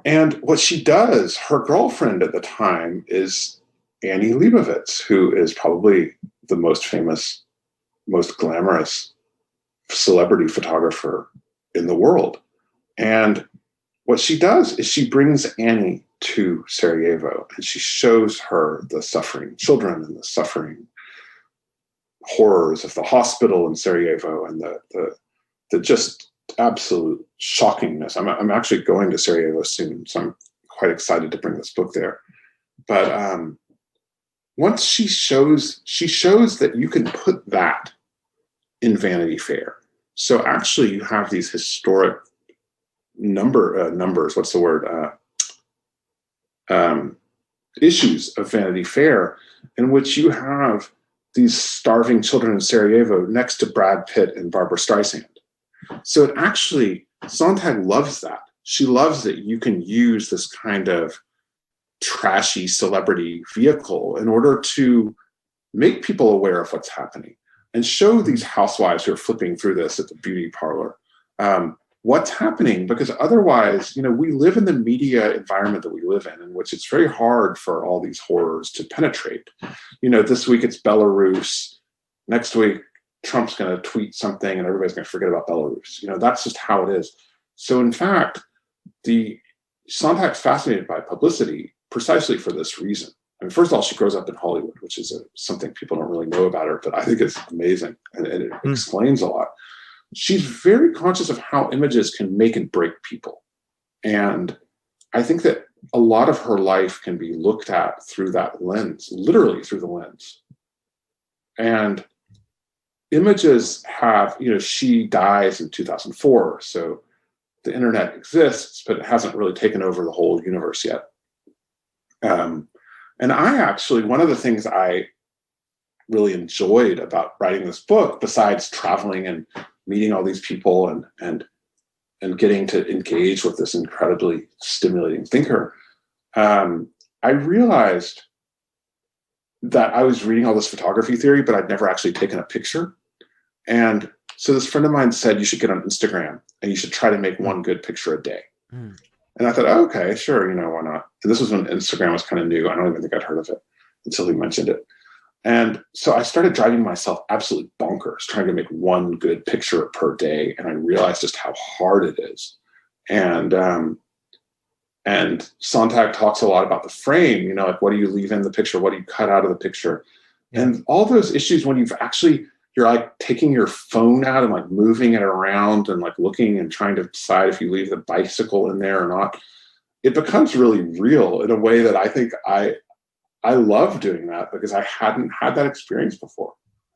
And what she does, her girlfriend at the time is Annie Leibovitz, who is probably the most famous, most glamorous celebrity photographer in the world. And what she does is she brings Annie to Sarajevo, and she shows her the suffering children and the suffering horrors of the hospital in Sarajevo and the just absolute shockingness. I'm actually going to Sarajevo soon, so I'm quite excited to bring this book there. But once she shows that you can put that in Vanity Fair. So actually, you have these historic numbers. What's the word? Issues of Vanity Fair in which you have these starving children in Sarajevo next to Brad Pitt and Barbara Streisand. So it actually, Sontag loves that. She loves that you can use this kind of trashy celebrity vehicle in order to make people aware of what's happening and show these housewives who are flipping through this at the beauty parlor what's happening, because otherwise, we live in the media environment that we live in which it's very hard for all these horrors to penetrate. This week it's Belarus. Next week, Trump's going to tweet something and everybody's going to forget about Belarus. That's just how it is. So in fact, Sontag's fascinated by publicity precisely for this reason. I mean, first of all, she grows up in Hollywood, which is something people don't really know about her, but I think it's amazing and it explains a lot. She's very conscious of how images can make and break people. And I think that a lot of her life can be looked at through that lens, literally through the lens. And images have, she dies in 2004, so the internet exists, but it hasn't really taken over the whole universe yet. And I actually, one of the things I really enjoyed about writing this book, besides traveling and meeting all these people and getting to engage with this incredibly stimulating thinker, I realized that I was reading all this photography theory, but I'd never actually taken a picture. And So this friend of mine said, you should get on Instagram and you should try to make one good picture a day. Mm. And I thought, oh, okay, sure, why not? And this was when Instagram was kind of new. I don't even think I'd heard of it until he mentioned it. And so I started driving myself absolutely bonkers, trying to make one good picture per day. And I realized just how hard it is. And Sontag talks a lot about the frame, like what do you leave in the picture? What do you cut out of the picture? Yeah. And all those issues when you're like taking your phone out and like moving it around and like looking and trying to decide if you leave the bicycle in there or not, it becomes really real in a way that I think I love doing that because I hadn't had that experience before.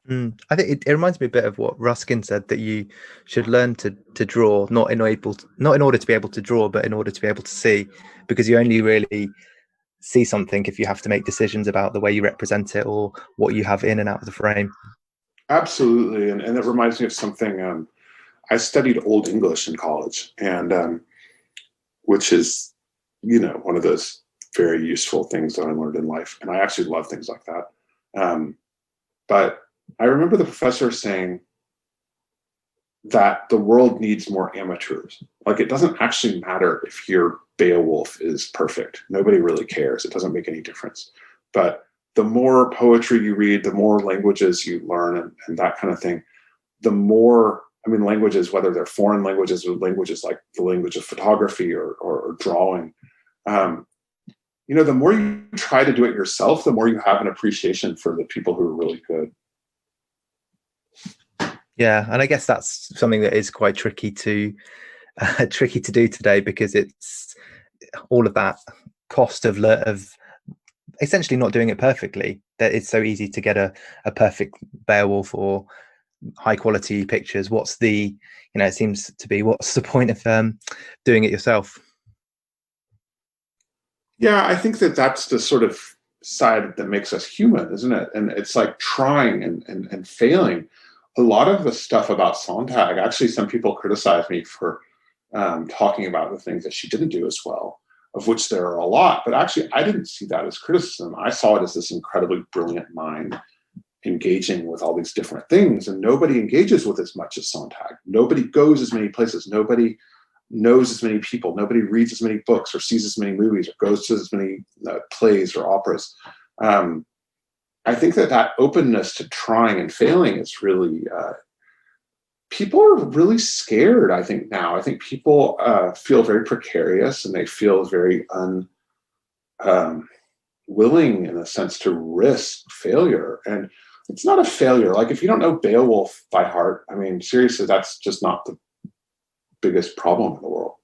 I think it reminds me a bit of what Ruskin said, that you should learn to draw, not in order to be able to draw, but in order to be able to see, because you only really see something if you have to make decisions about the way you represent it or what you have in and out of the frame. Absolutely. And it reminds me of something. I studied Old English in college, and which is, one of those very useful things that I learned in life. And I actually love things like that. But I remember the professor saying that the world needs more amateurs. Like, it doesn't actually matter if your Beowulf is perfect. Nobody really cares. It doesn't make any difference. But the more poetry you read, the more languages you learn and that kind of thing, the more, languages, whether they're foreign languages or languages like the language of photography or drawing, the more you try to do it yourself, the more you have an appreciation for the people who are really good. Yeah, and I guess that's something that is quite tricky to do today, because it's all of that cost of essentially not doing it perfectly. That it's so easy to get a perfect Beowulf or high quality pictures. It seems to be, what's the point of doing it yourself? Yeah, I think that's the sort of side that makes us human, isn't it? And it's like trying and failing. A lot of the stuff about Sontag, actually, some people criticize me for talking about the things that she didn't do as well, of which there are a lot. But actually, I didn't see that as criticism. I saw it as this incredibly brilliant mind engaging with all these different things. And nobody engages with as much as Sontag. Nobody goes as many places. Nobody knows as many people. Nobody reads as many books or sees as many movies or goes to as many plays or operas. I think that openness to trying and failing is really, people are really scared, I think, now. I think people feel very precarious, and they feel very willing, in a sense, to risk failure. And it's not a failure. Like, if you don't know Beowulf by heart, seriously, that's just not the biggest problem in the world.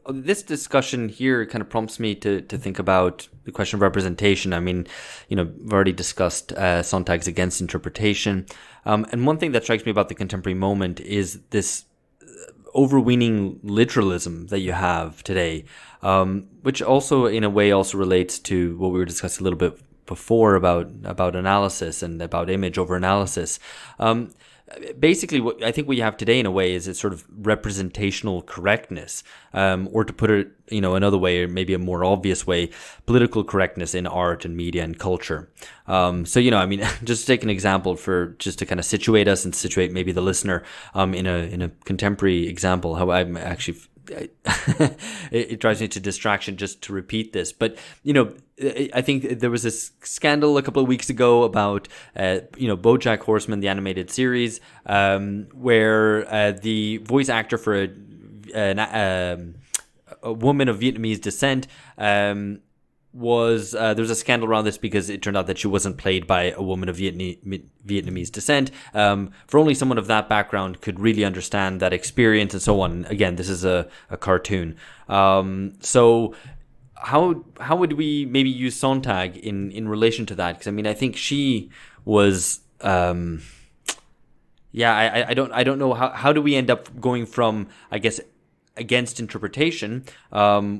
This discussion here kind of prompts me to think about the question of representation. We've already discussed Sontag's against interpretation. And one thing that strikes me about the contemporary moment is this overweening literalism that you have today, which also in a way also relates to what we were discussing a little bit before about analysis and about image over analysis. Basically, what you have today in a way is it's sort of representational correctness, or to put it, another way, or maybe a more obvious way, political correctness in art and media and culture. Just to take an example just to kind of situate us and situate maybe the listener, in a contemporary example, how I'm actually, it drives me to distraction just to repeat this. But, I think there was this scandal a couple of weeks ago about, BoJack Horseman, the animated series, where the voice actor for a woman of Vietnamese descent was there was a scandal around this because it turned out that she wasn't played by a woman of Vietnamese descent. For only someone of that background could really understand that experience and so on. Again, this is a cartoon. So how would we maybe use Sontag in relation to that? Because I think she was I don't know how do we end up going from, I guess, against interpretation,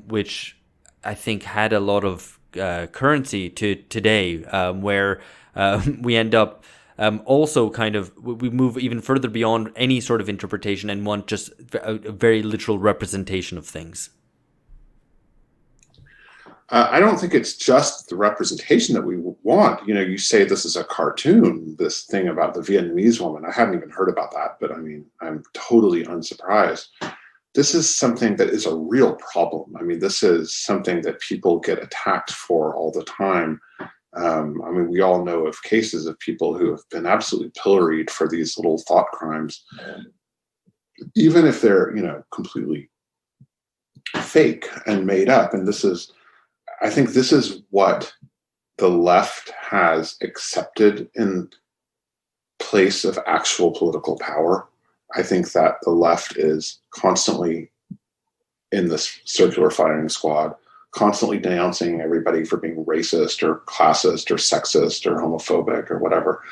which I think had a lot of currency to today, where we end up also kind of, we move even further beyond any sort of interpretation and want just a very literal representation of things. I don't think it's just the representation that we want. You say this is a cartoon, this thing about the Vietnamese woman. I hadn't even heard about that, but I mean, I'm totally unsurprised. This is something that is a real problem. I mean, this is something that people get attacked for all the time. I mean, we all know of cases of people who have been absolutely pilloried for these little thought crimes, even if they're, completely fake and made up. And I think this is what the left has accepted in place of actual political power. I think that the left is constantly in this circular firing squad, constantly denouncing everybody for being racist or classist or sexist or homophobic or whatever.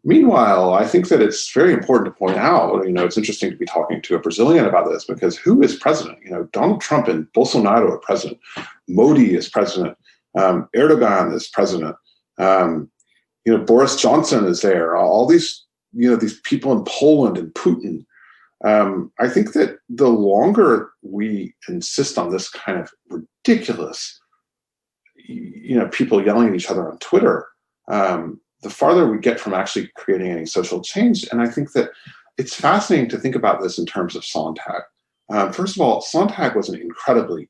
Meanwhile, I think that it's very important to point out, it's interesting to be talking to a Brazilian about this, because who is president? Donald Trump and Bolsonaro are president. Modi is president. Erdogan is president. Boris Johnson is there. All these, these people in Poland and Putin. I think that the longer we insist on this kind of ridiculous, people yelling at each other on Twitter, the farther we get from actually creating any social change. And I think that it's fascinating to think about this in terms of Sontag. First of all, Sontag was an incredibly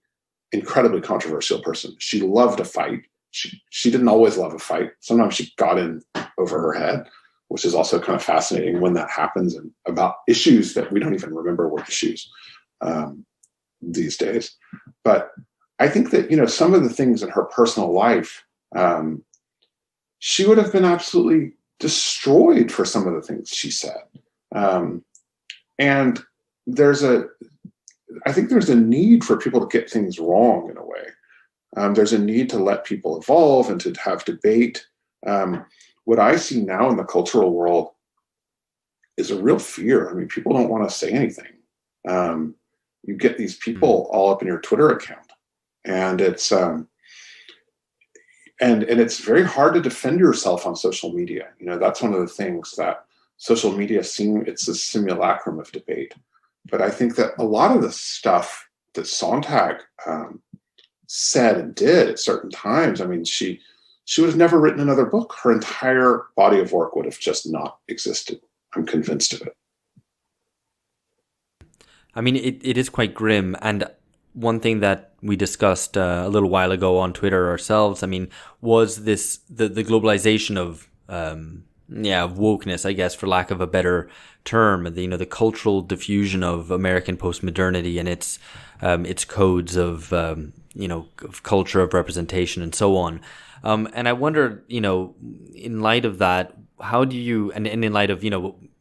controversial person. She loved a fight. She didn't always love a fight. Sometimes she got in over her head, which is also kind of fascinating when that happens, and about issues that we don't even remember were issues these days. But I think that, some of the things in her personal life, she would have been absolutely destroyed for some of the things she said. And I think there's a need for people to get things wrong in a way. There's a need to let people evolve and to have debate. What I see now in the cultural world is a real fear. I mean, people don't want to say anything. You get these people all up in your Twitter account, and it's and it's very hard to defend yourself on social media. That's one of the things that social media it's a simulacrum of debate. But I think that a lot of the stuff that Sontag said and did at certain times, I mean, she would have never written another book. Her entire body of work would have just not existed. I'm convinced of it. I mean, it is quite grim. And one thing that we discussed a little while ago on Twitter ourselves, I mean, was the globalization of wokeness, I guess, for lack of a better term, the cultural diffusion of American postmodernity and its codes of of culture, of representation, and so on. And I wonder, in light of that, how do you, and in light of,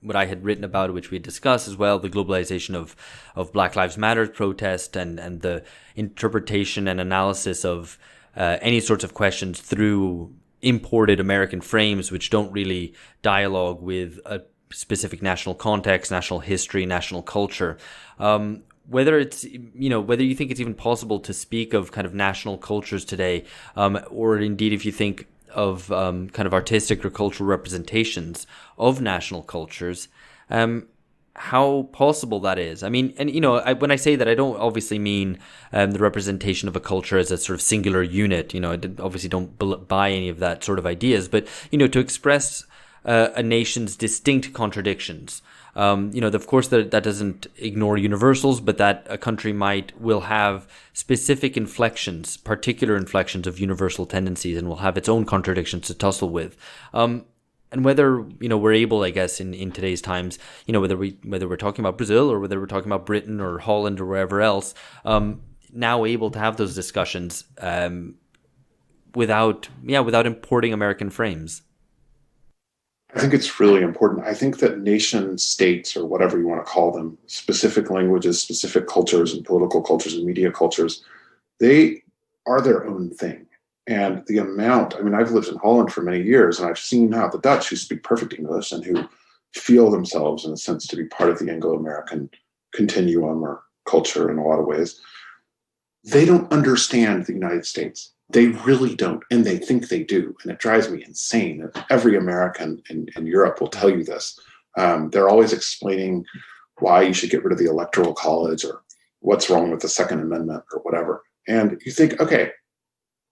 what I had written about, which we had discussed as well, the globalization of Black Lives Matter protest and the interpretation and analysis of any sorts of questions through imported American frames, which don't really dialogue with a specific national context, national history, national culture. Whether you think it's even possible to speak of kind of national cultures today, or indeed if you think of kind of artistic or cultural representations of national cultures, how possible that is. I mean, and when I say that, I don't obviously mean the representation of a culture as a sort of singular unit. I obviously don't buy any of that sort of ideas, but to express a nation's distinct contradictions. Of course, that doesn't ignore universals, but that a country will have specific inflections, particular inflections of universal tendencies, and will have its own contradictions to tussle with. And whether we're able, I guess, in today's times, whether we're talking about Brazil or whether we're talking about Britain or Holland or wherever else, now able to have those discussions without importing American frames. I think it's really important. I think that nation states, or whatever you want to call them, specific languages, specific cultures and political cultures and media cultures, they are their own thing. And the amount, I mean, I've lived in Holland for many years, and I've seen how the Dutch, who speak perfect English and who feel themselves in a sense to be part of the Anglo-American continuum or culture in a lot of ways, they don't understand the United States. They really don't, and they think they do, and it drives me insane. Every American in Europe will tell you this. They're always explaining why you should get rid of the Electoral College or what's wrong with the Second Amendment or whatever. And you think, okay,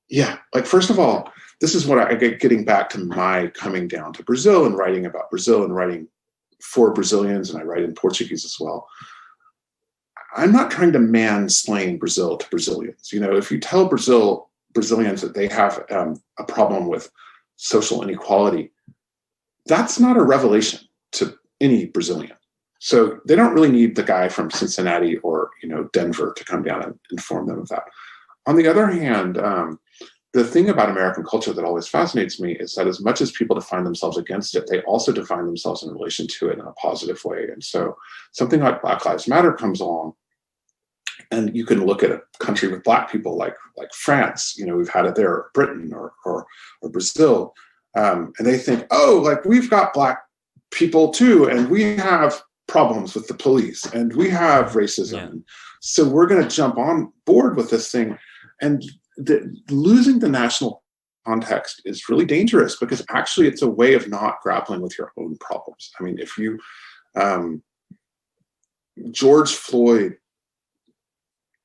Yeah, like first of all, this is what I get getting back to my coming down to Brazil and writing about Brazil and writing for Brazilians, and I write in Portuguese as well. I'm not trying to mansplain Brazil to Brazilians. If you tell Brazilians that they have a problem with social inequality, that's not a revelation to any Brazilian. So they don't really need the guy from Cincinnati or Denver to come down and inform them of that. On the other hand, the thing about American culture that always fascinates me is that as much as people define themselves against it, they also define themselves in relation to it in a positive way. And so something like Black Lives Matter comes along, and you can look at a country with Black people like France. We've had it there, Britain or Brazil, and they think, oh, like we've got Black people too, and we have problems with the police, and we have racism. Yeah. So we're going to jump on board with this thing, and losing the national context is really dangerous, because actually it's a way of not grappling with your own problems. I mean, if you George Floyd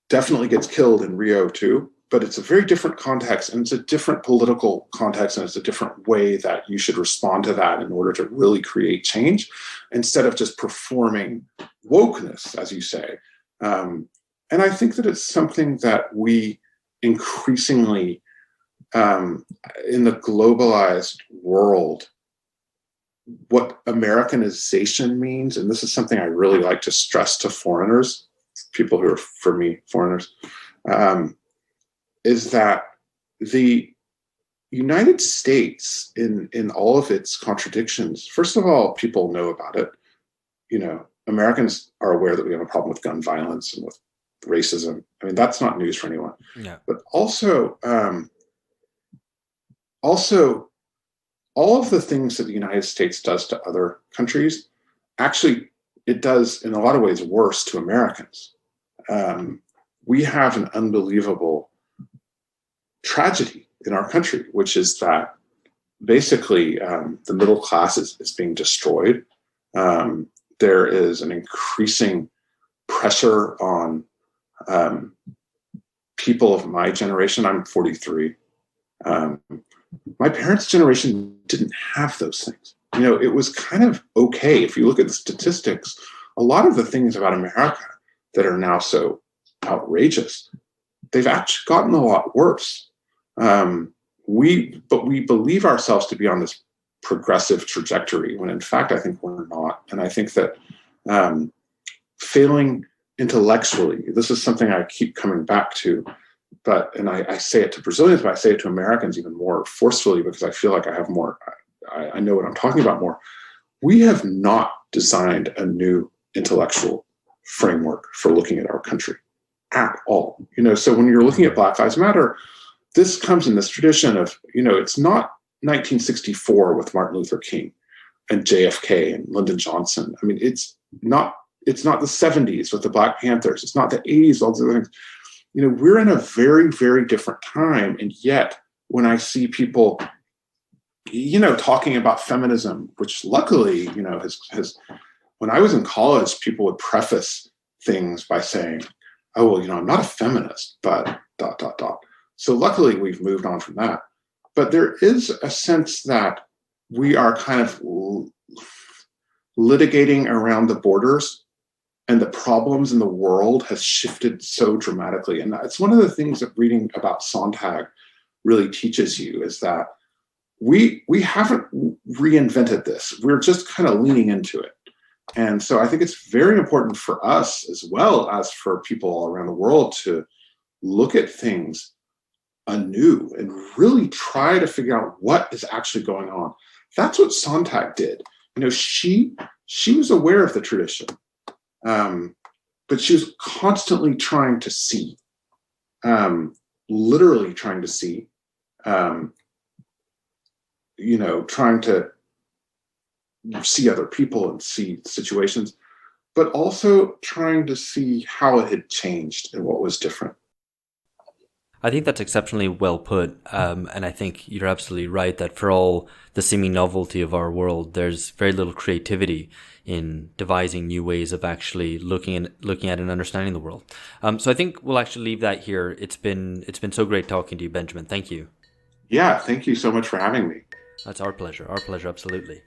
definitely gets killed in Rio too, but it's a very different context, and it's a different political context, and it's a different way that you should respond to that in order to really create change, instead of just performing wokeness, as you say. And I think that it's something that we increasingly, in the globalized world, what Americanization means, and this is something I really like to stress to foreigners, people who are, for me, foreigners, is that the United States, in all of its contradictions, first of all, people know about it. Americans are aware that we have a problem with gun violence and with racism. I mean, that's not news for anyone. Yeah. But also all of the things that the United States does to other countries, actually, it does in a lot of ways worse to Americans. We have an unbelievable tragedy in our country, which is that basically the middle class is being destroyed. There is an increasing pressure on people of my generation. I'm 43. My parents' generation didn't have those things. It was kind of okay. If you look at the statistics, a lot of the things about America that are now so outrageous, they've actually gotten a lot worse. We believe ourselves to be on this progressive trajectory, when in fact I think we're not. And I think that failing intellectually, this is something I keep coming back to, and I say it to Brazilians, but I say it to Americans even more forcefully, because I feel like I have more, I know what I'm talking about more. We have not designed a new intellectual framework for looking at our country at all. So when you're looking at Black Lives Matter, this comes in this tradition of, it's not 1964 with Martin Luther King and JFK and Lyndon Johnson. I mean, it's not the 70s with the Black Panthers. It's not the 80s, all these other things. We're in a very, very different time. And yet when I see people, talking about feminism, which luckily, has when I was in college, people would preface things by saying, oh, well, I'm not a feminist, but ... So luckily we've moved on from that. But there is a sense that we are kind of litigating around the borders, and the problems in the world has shifted so dramatically. And it's one of the things that reading about Sontag really teaches you, is that we haven't reinvented this. We're just kind of leaning into it. And so I think it's very important for us, as well as for people all around the world, to look at things anew and really try to figure out what is actually going on. That's what Sontag did. She was aware of the tradition, but she was constantly trying to see, literally trying to see, trying to see other people and see situations, but also trying to see how it had changed and what was different. I think that's exceptionally well put. And I think you're absolutely right that for all the seeming novelty of our world, there's very little creativity in devising new ways of actually looking at and understanding the world. So I think we'll actually leave that here. It's been so great talking to you, Benjamin. Thank you. Yeah, thank you so much for having me. That's our pleasure. Our pleasure, absolutely.